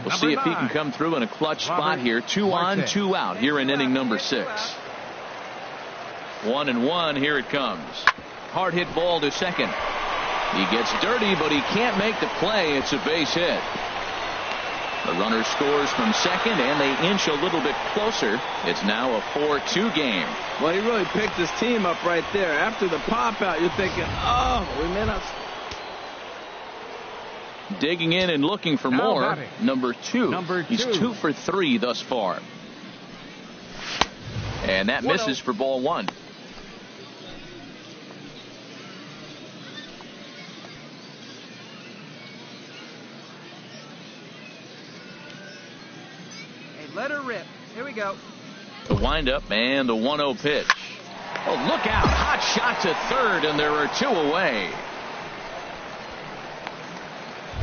We'll see if he can come through in a clutch spot here. 2 on, 2 out here in inning number 6. 1-1, here it comes. Hard hit ball to second. He gets dirty, but he can't make the play. It's a base hit. The runner scores from second, and they inch a little bit closer. It's now a 4-2 game. Well, he really picked his team up right there. After the pop out, you're thinking, oh, we may not. Digging in and looking for more. Number 2. He's 2 for 3 thus far. And that misses for ball 1. Hey, let her rip. Here we go. The windup and the 1-0 pitch. Oh, look out. Hot shot to third, and there are 2 away.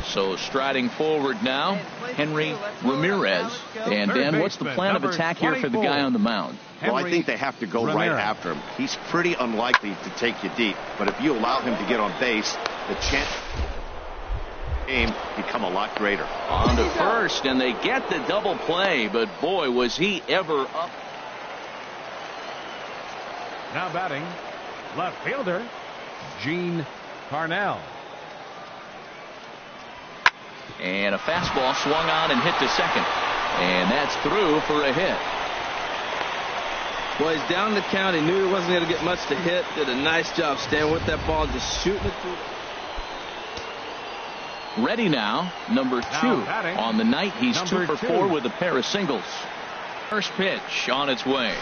So striding forward now, Henry Ramirez. And Dan, what's the plan of attack here for the guy on the mound? Well, I think they have to go right after him. He's pretty unlikely to take you deep, but if you allow him to get on base, the chance game become a lot greater. On to first, and they get the double play, but boy, was he ever up. Now batting, left fielder, Gene Carnell. And a fastball swung on and hit to second. And that's through for a hit. Well, he's down the count. He knew he wasn't going to get much to hit. Did a nice job staying with that ball, just shooting it through. Ready now, number 2. On the night, he's 2 for 4 with a pair of singles. First pitch on its way.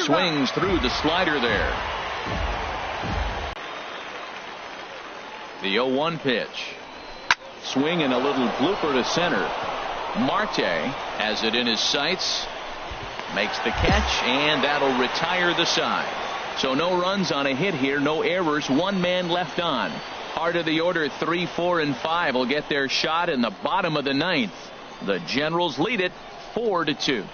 Swings through the slider there. The 0-1 pitch. Swing and a little blooper to center. Marte has it in his sights. Makes the catch, and that'll retire the side. So no runs on a hit here, no errors, 1 man left on. Heart of the order, 3, 4, and 5 will get their shot in the bottom of the 9th. The Generals lead it 4-2.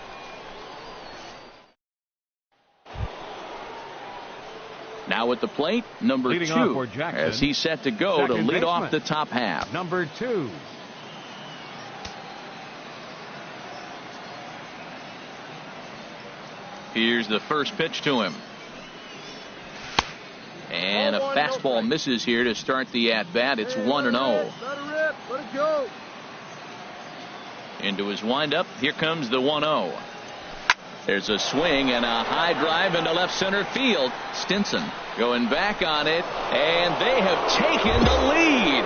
Now at the plate, number 2, as he's set to go to lead off the top half. Number 2. Here's the first pitch to him. And a fastball misses here to start the at-bat. It's 1-0. Let it rip. Let it go. Into his windup. Here comes the 1-0. There's a swing and a high drive into left center field. Stinson going back on it, and they have taken the lead.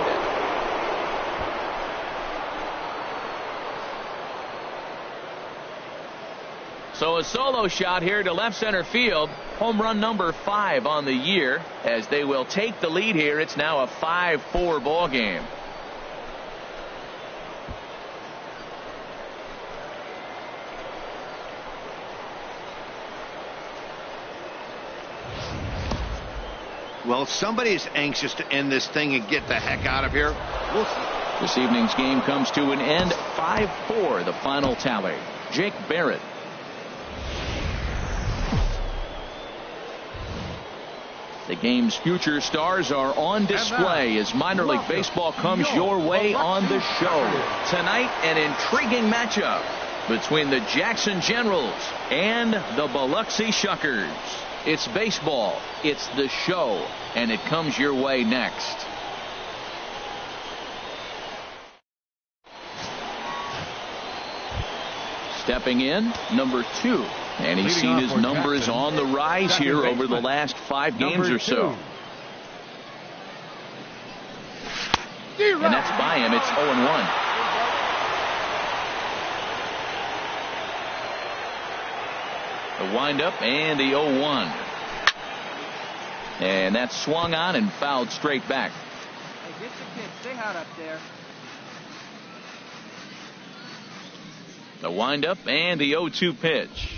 So a solo shot here to left center field. Home run number 5 on the year, as they will take the lead here. It's now a 5-4 ball game. Well, if somebody's anxious to end this thing and get the heck out of here, we'll see. This evening's game comes to an end. 5-4, the final tally. Jake Barrett. The game's future stars are on display as minor league baseball comes your way on the show. Tonight, an intriguing matchup between the Jackson Generals and the Biloxi Shuckers. It's baseball, it's the show, and it comes your way next. Stepping in, number 2. And he's seen his numbers on the rise here over the last 5 games or so. And that's by him. It's 0-1. The windup and the 0-1. And that's swung on and fouled straight back. Hey, get your pitch. Stay hot up there. The windup and the 0-2 pitch.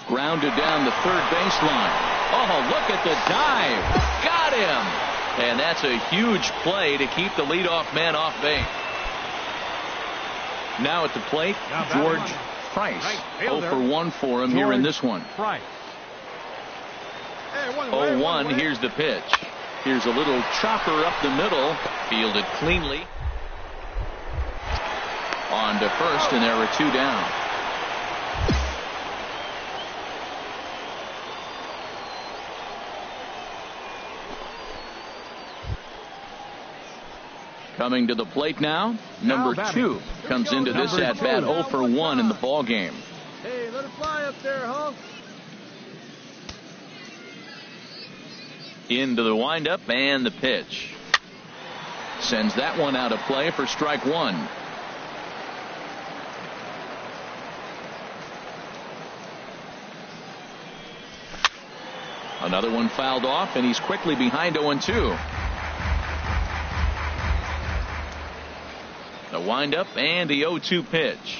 Grounded down the third baseline. Oh, look at the dive. Got him. And that's a huge play to keep the leadoff man off base. Now at the plate, George Price. 0 for 1 for him here in this one. 0-1, here's the pitch. Here's a little chopper up the middle. Fielded cleanly. On to first, and there were 2 down. Coming to the plate now, number 2 comes into this at bat 0 for 1 in the ball game. Hey, let it fly up there, Hulk. Into the windup and the pitch. Sends that one out of play for strike 1. Another one fouled off, and he's quickly behind 0-2. The windup and the 0-2 pitch.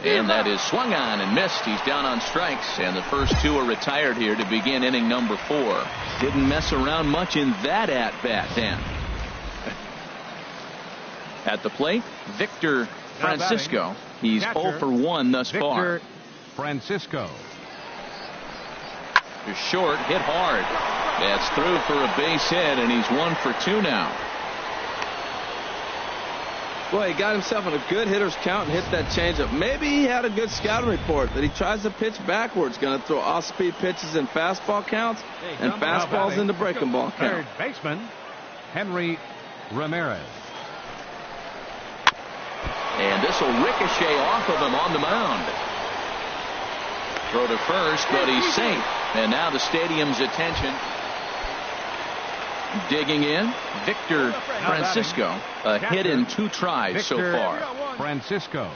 And that is swung on and missed. He's down on strikes, and the first 2 are retired here to begin inning number 4. Didn't mess around much in that at-bat then. At the plate, Victor Francisco. He's 0 for 1 thus far. Francisco. To short, hit hard. That's through for a base hit, and he's 1 for 2 now. Boy, he got himself in a good hitter's count and hit that changeup. Maybe he had a good scouting report that he tries to pitch backwards. Going to throw off-speed pitches in fastball counts and fastballs into breaking ball count. Third baseman, Henry Ramirez. And this will ricochet off of him on the mound. Throw to first, but he's safe. And now the stadium's attention. Digging in, Victor Francisco. A hit in 2 tries so far. Francisco.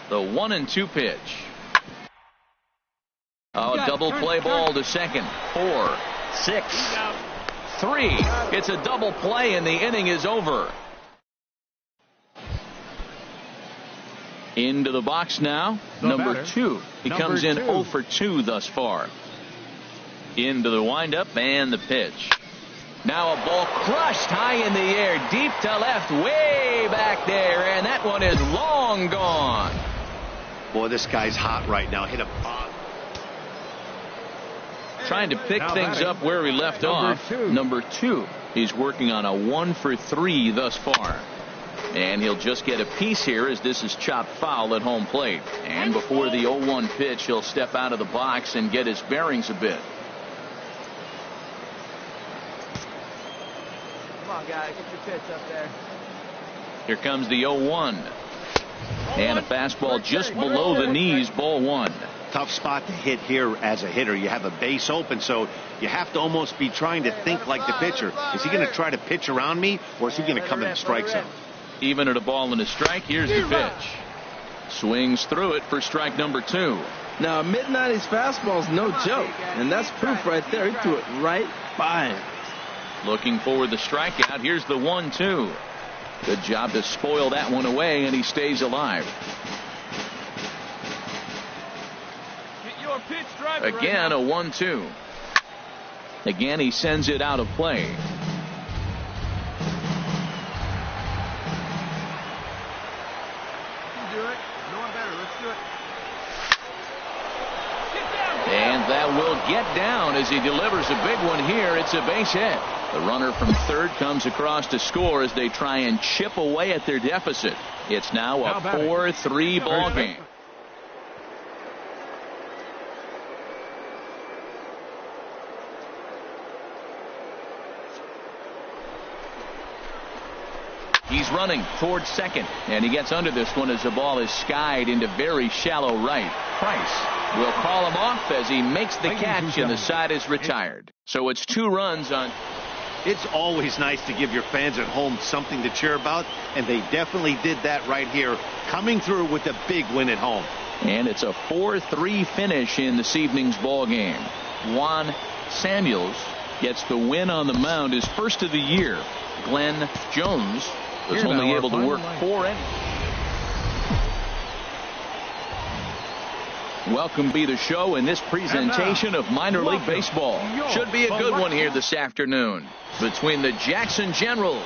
The 1-2 pitch. Oh, double play ball to second. 4, 6, 3. It's a double play, and the inning is over. Into the box now, number 2. He comes in 0 for 2 thus far. Into the windup and the pitch. Now a ball crushed high in the air, deep to left, way back there, and that one is long gone. Boy, this guy's hot right now. Hit a bomb. Trying to pick things up where he left off. Number 2. He's working on a 1 for 3 thus far. And he'll just get a piece here as this is chopped foul at home plate. And before the 0-1 pitch, he'll step out of the box and get his bearings a bit. Come on, guy. Get your pitch up there. Here comes the 0-1. And a fastball just below the knees, ball 1. Tough spot to hit here as a hitter. You have a base open, so you have to almost be trying to think like the pitcher. Is he going to try to pitch around me, or is he going to come in the strike zone? Even at a ball and a strike, here's the pitch. Swings through it for strike number 2. Now, a mid-90s fastball is no joke, and that's proof right there. He threw it right by him. Looking for the strikeout. Here's the 1-2. Good job to spoil that one away, and he stays alive. Get your pitch driver. Again, a 1-2. Again, he sends it out of play. And that will get down as he delivers a big one here. It's a base hit. The runner from third comes across to score as they try and chip away at their deficit. It's now a 4-3 ball game. He's running towards second, and he gets under this one as the ball is skied into very shallow right. Price will call him off as he makes the catch, and the side is retired. So it's 2 runs on. It's always nice to give your fans at home something to cheer about, and they definitely did that right here, coming through with a big win at home. And it's a 4-3 finish in this evening's ball game. Juan Samuels gets the win on the mound, his first of the year. Glenn Jones was only able to work 4 innings. Welcome be the show in this presentation of minor league baseball. Should be a good one here this afternoon between the Jackson Generals.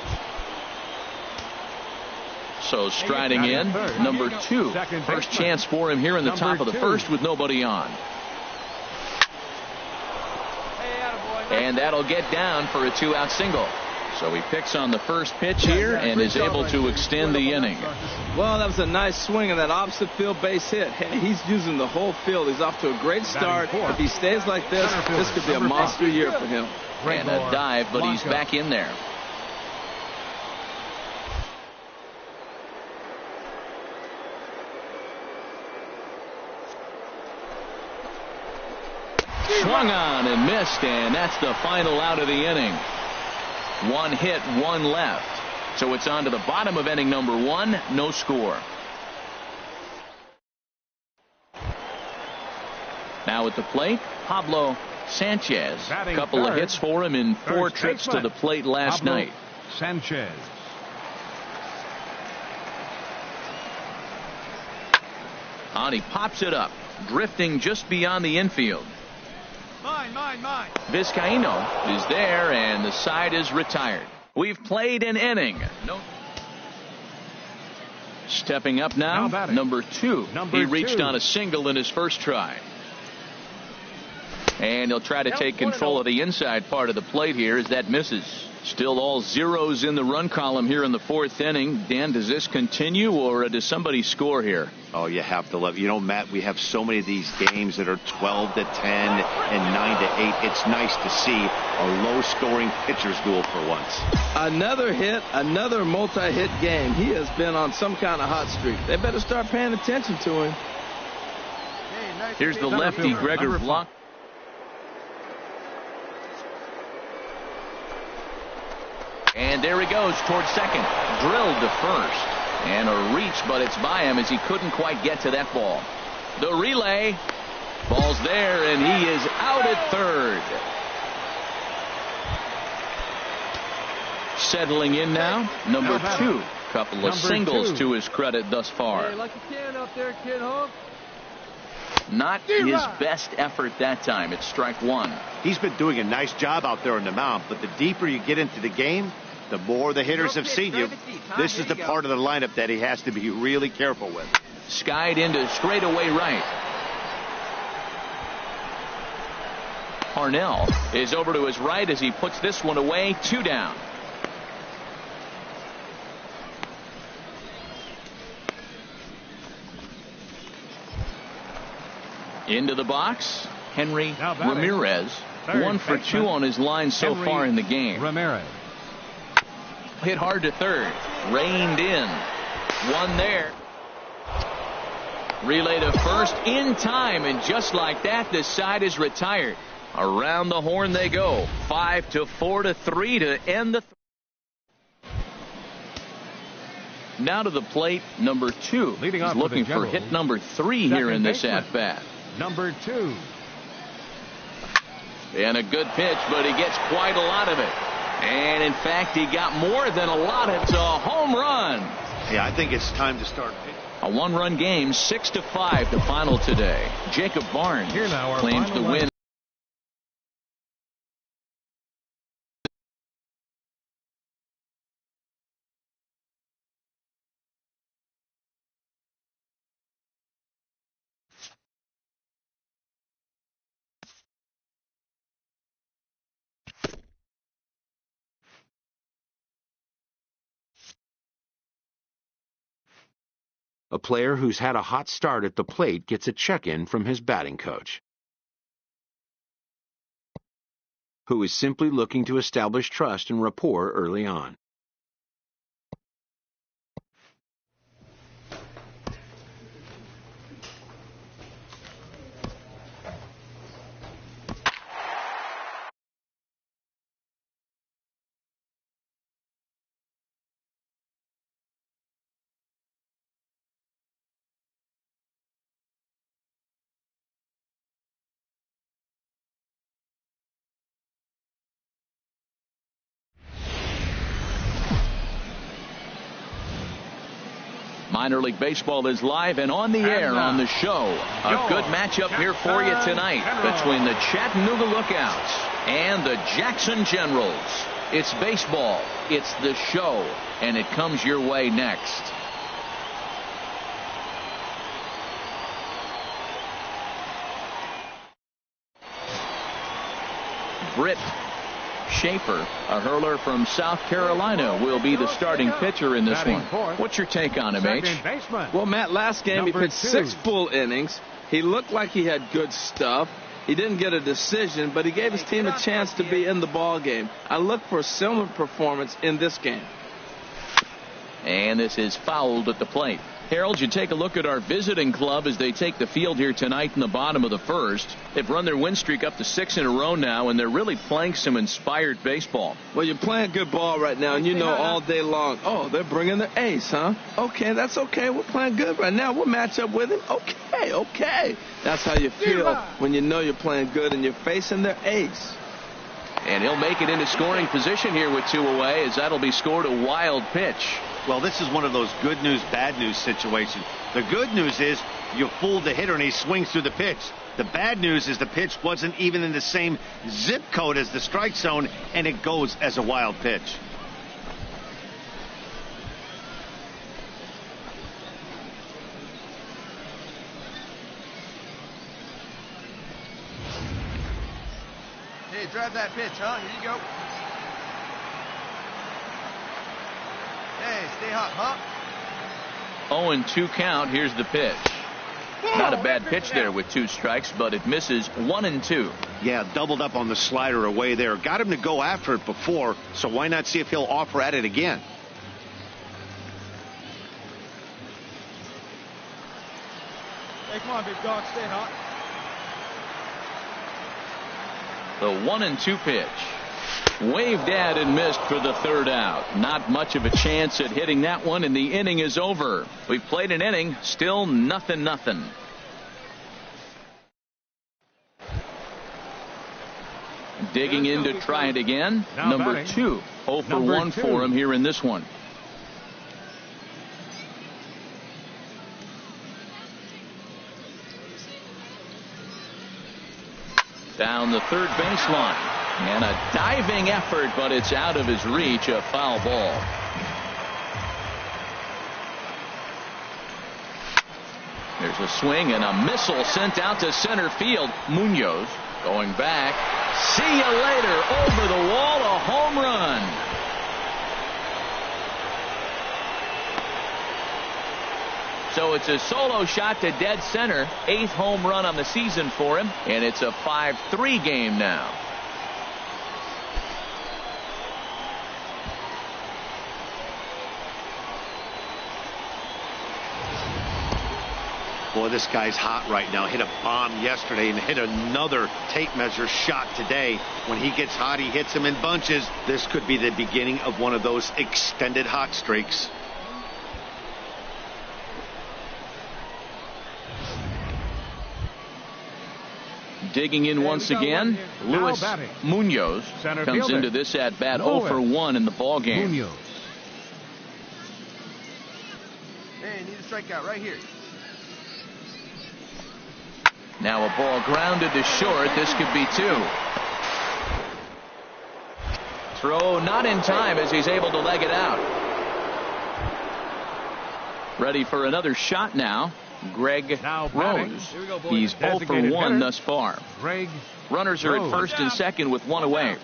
So striding in, number 2. First chance for him here in the top of the first with nobody on. And that'll get down for a 2-out single. So he picks on the first pitch here and is able to extend the inning. Well, that was a nice swing and that opposite field base hit. Hey, he's using the whole field. He's off to a great start. If he stays like this, this could be a monster year for him. And a dive, but he's back in there. Swung on and missed, and that's the final out of the inning. 1 hit, 1 left. So it's on to the bottom of inning number 1. No score. Now at the plate, Pablo Sanchez. A couple of hits for him in 4 trips to the plate last night. Sanchez. And he pops it up, drifting just beyond the infield. Mine. Vizcaíno is there, and the side is retired. We've played an inning. Stepping up now number 2. He reached on a single in his first try. And he'll try to take control of the inside part of the plate here as that misses. Still all zeros in the run column here in the 4th inning. Dan, does this continue, or does somebody score here? Oh, you have to love. You know, Matt, we have so many of these games that are 12-10 and 9-8. It's nice to see a low-scoring pitcher's duel for once. Another hit, another multi-hit game. He has been on some kind of hot streak. They better start paying attention to him. Here's the lefty, Gregor Blanc. And there he goes towards second. Drilled to first. And a reach, but it's by him as he couldn't quite get to that ball. The relay. Ball's there, and he is out at third. Settling in now, number 2. Couple of singles to his credit thus far. Hey, like you can up there, kid, huh? Not his best effort that time. It's strike 1. He's been doing a nice job out there on the mound, but the deeper you get into the game, the more the hitters have seen you. This is the part of the lineup that he has to be really careful with. Skied into straightaway right. Parnell is over to his right as he puts this one away. 2 down. Into the box, Henry Ramirez. 1 for 2 on his line so far in the game. Ramirez. Hit hard to third. Reined in. 1 there. Relay to first in time, and just like that, the side is retired. Around the horn they go. 5-4 to 3 to end the. Now to the plate, number 2. Leading He's off looking for for the hit number 3 here in this at-bat. Number 2. And a good pitch, but he gets quite a lot of it. And in fact, he got more than a lot. It's a home run. Yeah, I think it's time to start pitching. A 1-run game, 6-5 the final today. Jacob Barnes claims the win. A player who's had a hot start at the plate gets a check-in from his batting coach, who is simply looking to establish trust and rapport early on. Minor League Baseball is live and on the air on the show. A good matchup here for you tonight between the Chattanooga Lookouts and the Jackson Generals. It's baseball, it's the show, and it comes your way next. Britt Schaefer, a hurler from South Carolina, will be the starting pitcher in this one. What's your take on him, H? Well, Matt, last game he pitched 6 full innings. He looked like he had good stuff. He didn't get a decision, but he gave his team a chance to be in the ball game. I look for a similar performance in this game. And this is fouled at the plate. Harold, you take a look at our visiting club as they take the field here tonight in the bottom of the first. They've run their win streak up to 6 in a row now, and they're really playing some inspired baseball. Well, you're playing good ball right now, and you know all day long, oh, they're bringing their ace, huh? Okay, that's okay. We're playing good right now. We'll match up with him. Okay. That's how you feel when you know you're playing good and you're facing their ace. And he'll make it into scoring position here with 2 away, as that'll be scored a wild pitch. Well, this is one of those good news, bad news situations. The good news is you fooled the hitter and he swings through the pitch. The bad news is the pitch wasn't even in the same zip code as the strike zone, and it goes as a wild pitch. Hey, drive that pitch, huh? Here you go. Hey, stay hot, huh? 0-2 count. Here's the pitch. Not a bad pitch there with 2 strikes, but it misses 1-2. Yeah, doubled up on the slider away there. Got him to go after it before, so why not see if he'll offer at it again? Hey, come on, big dog, stay hot. The 1-2 pitch. Waved at and missed for the 3rd out. Not much of a chance at hitting that one, and the inning is over. We've played an inning, still nothing. Digging in to try it again. Number 2. 0 for 1 for him here in this one. Down the third baseline. And a diving effort, but it's out of his reach, a foul ball. There's a swing and a missile sent out to center field. Munoz going back. See you later. Over the wall, a home run. So it's a solo shot to dead center. 8th home run on the season for him. And it's a 5-3 game now. Boy, this guy's hot right now. Hit a bomb yesterday and hit another tape measure shot today. When he gets hot, he hits them in bunches. This could be the beginning of one of those extended hot streaks. Digging in once again, Luis Munoz comes into this at bat 0 for 1 in the ball game. Hey, need a strikeout right here. Now a ball grounded to short. This could be 2. Throw not in time as he's able to leg it out. Ready for another shot now. Greg Rose. He's 0 for 1 thus far. Runners are at first and second with 1 away.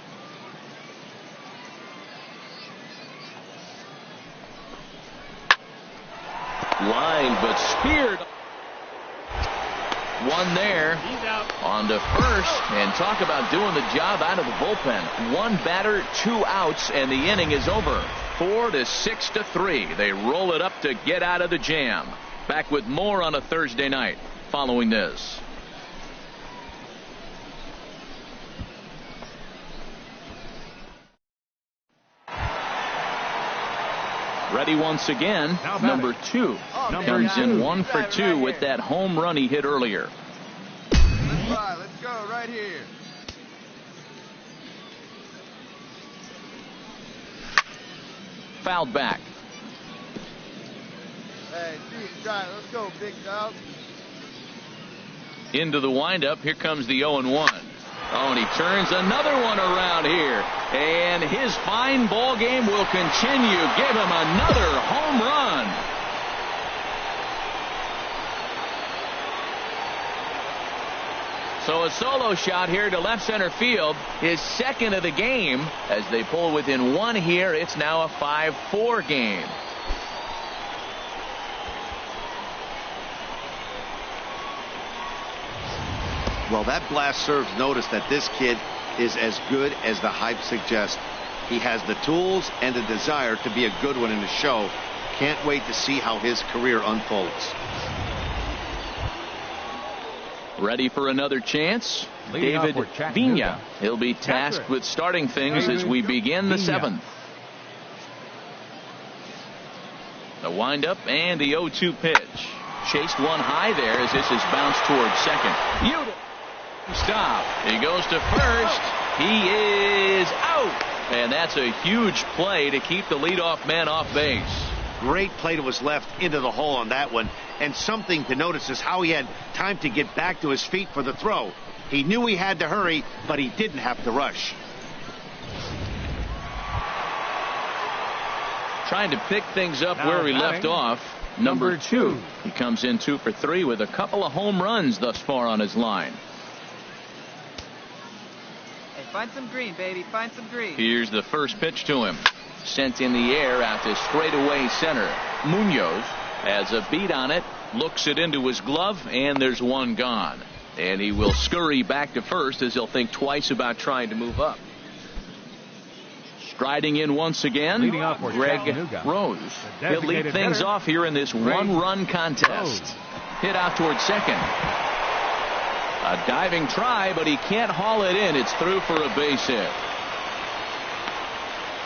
Line but speared. 1 there. On to first, and talk about doing the job out of the bullpen. 1 batter, 2 outs, and the inning is over. 4-6-3. They roll it up to get out of the jam. Back with more on a Thursday night following this. Ready once again. Number 2 comes in 1 for 2 with that home run he hit earlier. Let's go right here. Fouled back. Hey, right, see you try it. Let's go, big dog. Into the windup. Here comes the 0-1. Oh, and he turns another one around here. And his fine ball game will continue. Give him another home run. So a solo shot here to left center field. His second of the game. As they pull within one here, it's now a 5-4 game. Well, that blast serves notice that this kid is as good as the hype suggests. He has the tools and the desire to be a good one in the show. Can't wait to see how his career unfolds. Ready for another chance? David Vina. He'll be tasked with starting things as we begin the seventh. The windup and the 0-2 pitch. Chased one high there as this is bounced towards second. Beautiful stop. He goes to first. He is out. And that's a huge play to keep the leadoff man off base. Great play that was left into the hole on that one. And something to notice is how he had time to get back to his feet for the throw. He knew he had to hurry, but he didn't have to rush. Trying to pick things up where we left off. Number 2. He comes in 2 for 3 with a couple of home runs thus far on his line. Hey, find some green, baby. Find some green. Here's the first pitch to him. Sent in the air out to straightaway center. Munoz has a beat on it. Looks it into his glove, and there's one gone. And he will scurry back to first as he'll think twice about trying to move up. Striding in once again, Greg Rose. He'll lead things off here in this one-run contest. Hit out towards second. A diving try, but he can't haul it in. It's through for a base hit.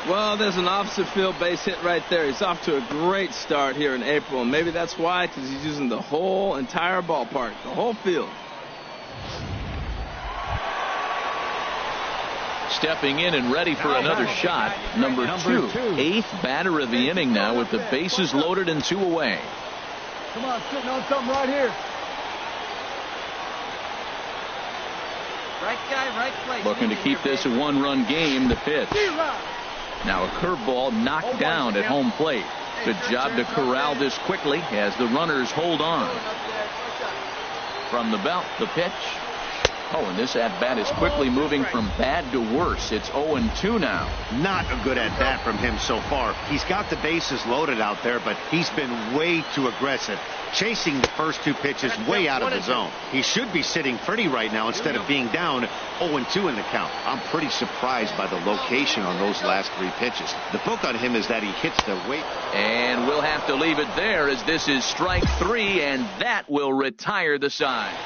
Well, there's an opposite field base hit right there. He's off to a great start here in April, and maybe that's why, because he's using the whole entire ballpark, the whole field. Stepping in and ready for another shot. Number 2. 8th batter of the inning now with the bases loaded and 2 away. Come on, sitting on something right here. Right guy, right place. Looking to keep this a one-run game. The pitch. Now a curveball knocked down at home plate. Good job to corral this quickly as the runners hold on. From the belt, the pitch. Oh, and this at-bat is quickly moving from bad to worse. It's 0-2 now. Not a good at-bat from him so far. He's got the bases loaded out there, but he's been way too aggressive, chasing the first 2 pitches way out of the zone. He should be sitting pretty right now instead of being down 0-2 in the count. I'm pretty surprised by the location on those last 3 pitches. The book on him is that he hits the weight. And we'll have to leave it there as this is strike 3, and that will retire the side.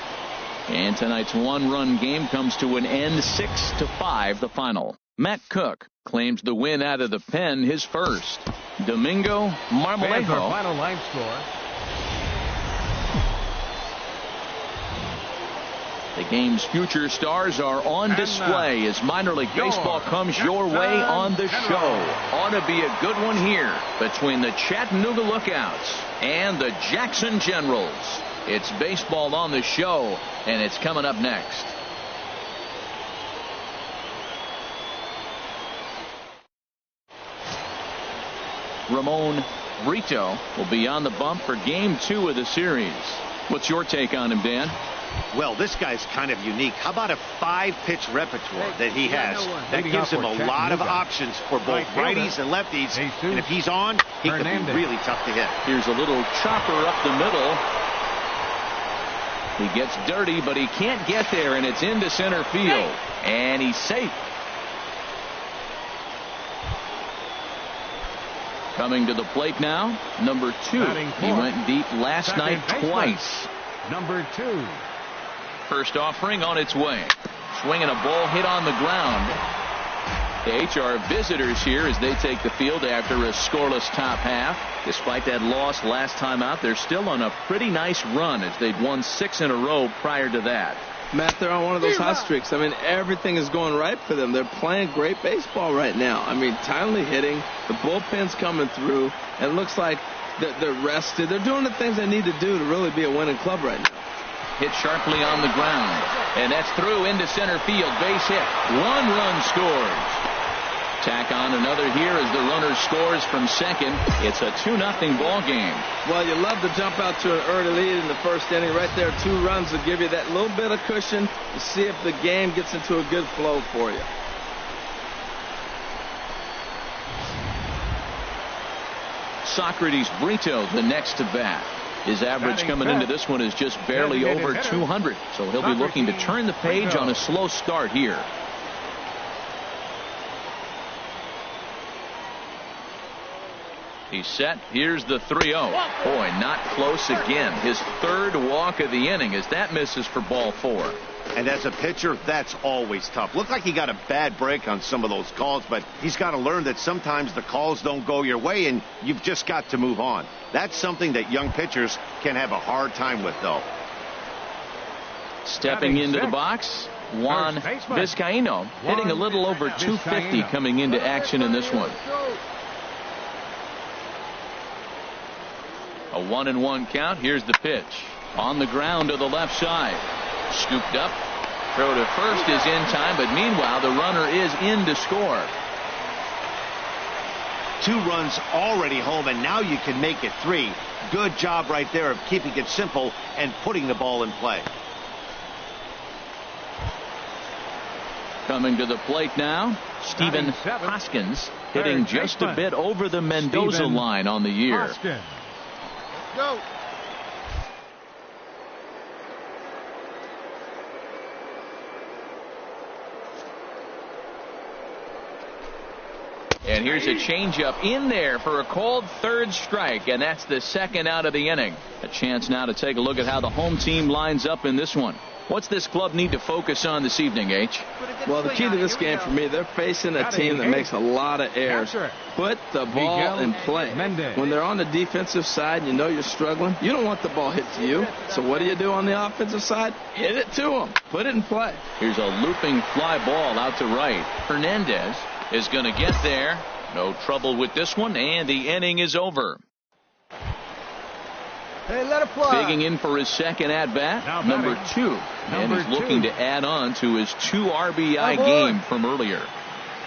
And tonight's one-run game comes to an end, 6-5 the final. Matt Cook claims the win out of the pen, his first. Domingo Marmolejo. Final line score. The game's future stars are on display as minor league baseball comes your way on the show. Ought to be a good one here between the Chattanooga Lookouts and the Jackson Generals. It's baseball on the show, and it's coming up next. Ramon Brito will be on the bump for Game 2 of the series. What's your take on him, Dan? Well, this guy's kind of unique. How about a 5-pitch repertoire that he has? That gives him a lot of options for both righties and lefties. And if he's on, he can be really tough to hit. Here's a little chopper up the middle. He gets dirty, but he can't get there, and it's into center field. And he's safe. Coming to the plate now, number 2. He went deep last night twice. Number 2. First offering on its way. Swinging a ball hit on the ground. The HR visitors here as they take the field after a scoreless top half. Despite that loss last time out, they're still on a pretty nice run as they'd won 6 in a row prior to that. Matt, they're on one of those hot streaks. I mean, everything is going right for them. They're playing great baseball right now. I mean, timely hitting, the bullpen's coming through, and it looks like They're rested. They're doing the things they need to do to really be a winning club right now. Hit sharply on the ground. And that's through into center field. Base hit. 1 run scores. Tack on another here as the runner scores from second. It's a 2-0 ball game. Well, you love to jump out to an early lead in the first inning. Right there, 2 runs will give you that little bit of cushion to see if the game gets into a good flow for you. Socrates Brito, the next to bat. His average coming into this one is just barely over 200. So he'll be looking to turn the page on a slow start here. He's set. Here's the 3-0. Boy, not close again. His 3rd walk of the inning as that misses for ball 4. And as a pitcher, that's always tough. Looked like he got a bad break on some of those calls, but he's got to learn that sometimes the calls don't go your way, and you've just got to move on. That's something that young pitchers can have a hard time with, though. Stepping into the box, Juan Vizcaíno, hitting a little over 250 coming into action in this one. A 1-1 count. Here's the pitch. On the ground to the left side. Scooped up. Throw to first is in time, but meanwhile the runner is in to score. 2 runs already home, and now you can make it 3. Good job right there of keeping it simple and putting the ball in play. Coming to the plate now, Stephen Hoskins, hitting just a bit over the Mendoza line on the year. Go. And here's a changeup in there for a called 3rd strike, and that's the 2nd out of the inning. A chance now to take a look at how the home team lines up in this one. What's this club need to focus on this evening, H? Well, the key to this game for me, they're facing a team that makes a lot of errors. Put the ball in play. When they're on the defensive side and you know you're struggling, you don't want the ball hit to you. So what do on the offensive side? Hit it to them. Put it in play. Here's a looping fly ball out to right. Hernandez is going to get there. No trouble with this one, and the inning is over. Hey, let it fly. Digging in for his 2nd at-bat, number 2. And he's looking to add on to his 2 RBI game from earlier.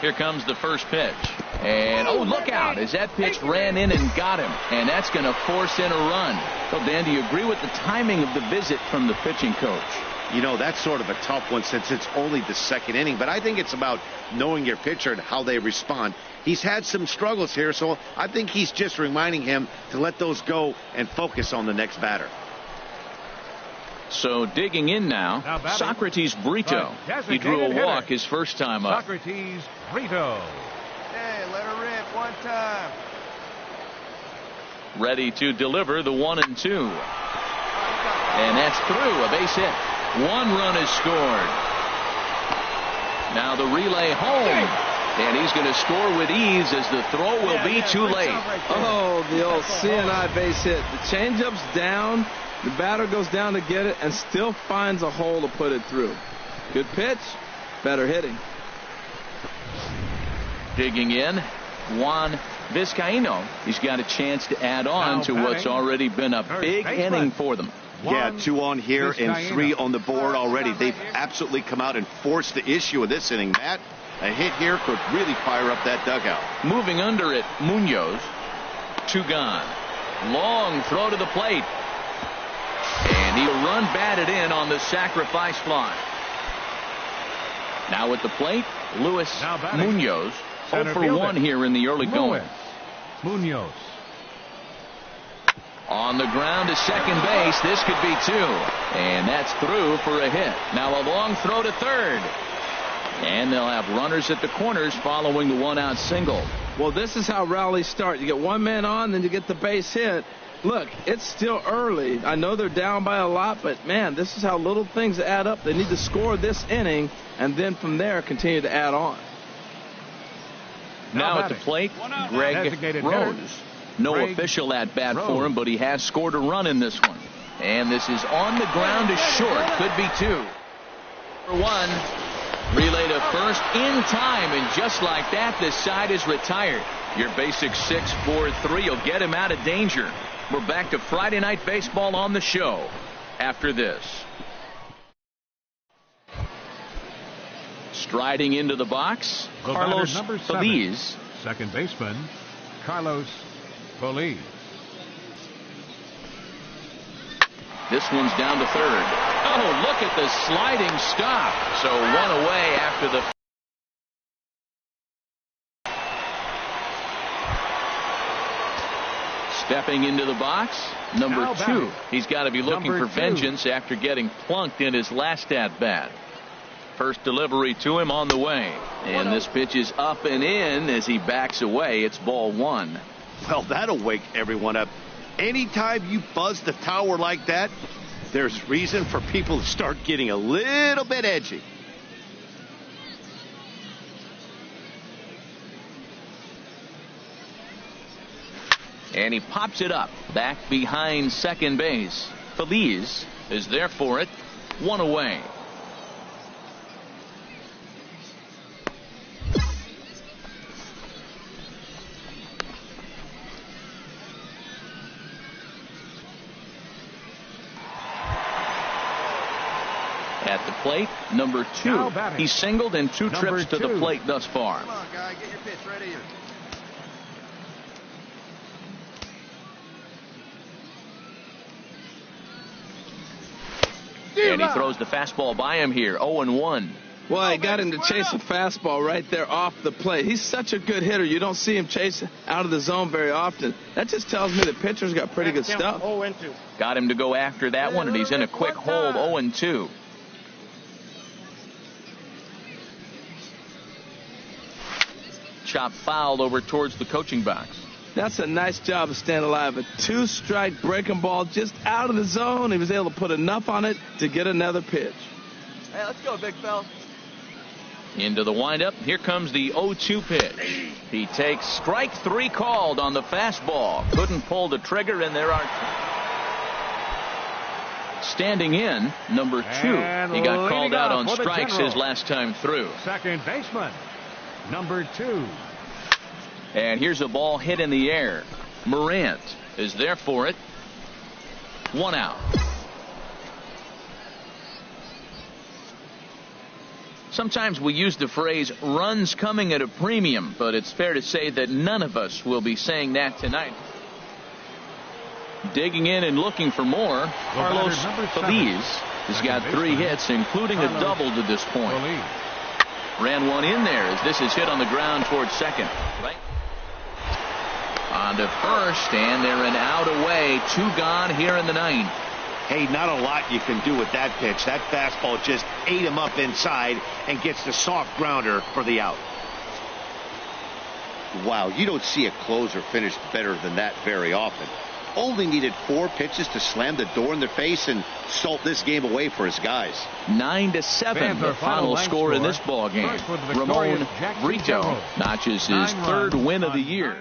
Here comes the first pitch. And, oh, look out, as that pitch ran in and got him. And that's going to force in a run. So, Dan, do you agree with the timing of the visit from the pitching coach? You know, that's sort of a tough one since it's only the 2nd inning, but I think it's about knowing your pitcher and how they respond. He's had some struggles here, so I think he's just reminding him to let those go and focus on the next batter. So digging in now, Socrates Brito. He drew a walk his first time up. Socrates Brito. Hey, let her rip one time. Ready to deliver the 1-2. And that's through, a base hit. 1 run is scored. Now the relay home. And he's going to score with ease as the throw will be too late. Oh, the old CNI base hit. The changeup's down. The batter goes down to get it and still finds a hole to put it through. Good pitch. Better hitting. Digging in, Juan Vizcaíno. He's got a chance to add on to what's already been a big inning for them. Yeah, 2 on here and 3 on the board already. They've absolutely come out and forced the issue of this inning. Matt, a hit here could really fire up that dugout. Moving under it, Munoz. 2 gone. Long throw to the plate. And he'll run batted in on the sacrifice fly. Now at the plate, Luis Munoz. 0 for 1 here in the early going. Munoz. On the ground to second base. This could be 2. And that's through for a hit. Now a long throw to third. And they'll have runners at the corners following the 1-out single. Well, this is how rallies start. You get 1 man on, then you get the base hit. Look, it's still early. I know they're down by a lot, but, man, this is how little things add up. They need to score this inning, and then from there continue to add on. Now at the plate, Greg Rose. No official at-bat for him, but he has scored a run in this one. And this is on the ground to short. Could be 2. For 1. Relay to first in time, and just like that, this side is retired. Your basic 6-4-3 will get him out of danger. We're back to Friday Night Baseball on the show after this. Striding into the box, Carlos Feliz. Second baseman, Carlos Feliz. This one's down to third. Oh, look at the sliding stop. So one away after the... Stepping into the box, number 2. He's got to be looking for vengeance after getting plunked in his last at-bat. First delivery to him on the way. And this pitch is up and in as he backs away. It's ball 1. Well, that'll wake everyone up. Anytime you buzz the tower like that, there's reason for people to start getting a little bit edgy. And he pops it up back behind second base. Feliz is there for it. One away. At the plate, number 2. He's singled in 2 trips to the plate thus far. Come on, guy, get your pitch right here. And he throws the fastball by him here. 0-1. Well, I got him to chase a fastball right there off the plate. He's such a good hitter. You don't see him chase out of the zone very often. That just tells me the pitcher's got pretty good stuff. Got him to go after that one, and he's in a quick hold. 0-2. Chop fouled over towards the coaching box. That's a nice job of staying alive. A 2-strike breaking ball just out of the zone. He was able to put enough on it to get another pitch. Hey, let's go, big fella. Into the windup. Here comes the 0-2 pitch. He takes strike 3 called on the fastball. Couldn't pull the trigger, and there are... Standing in, number 2. He got called out on strikes his last time through. Second baseman, number 2. And here's a ball hit in the air. Morant is there for it. 1 out. Sometimes we use the phrase runs coming at a premium, but it's fair to say that none of us will be saying that tonight. Digging in and looking for more, Carlos Feliz has got 3 hits, including a double to this point. Ran one in there as this is hit on the ground towards second. Right. On to first, and they're an out away. 2 gone here in the 9th. Hey, not a lot you can do with that pitch. That fastball just ate him up inside and gets the soft grounder for the out. Wow, you don't see a closer finish better than that very often. Only needed 4 pitches to slam the door in their face and salt this game away for his guys. 9-7, the final score in this ball game. Ramon Brito notches his 3rd win of the year.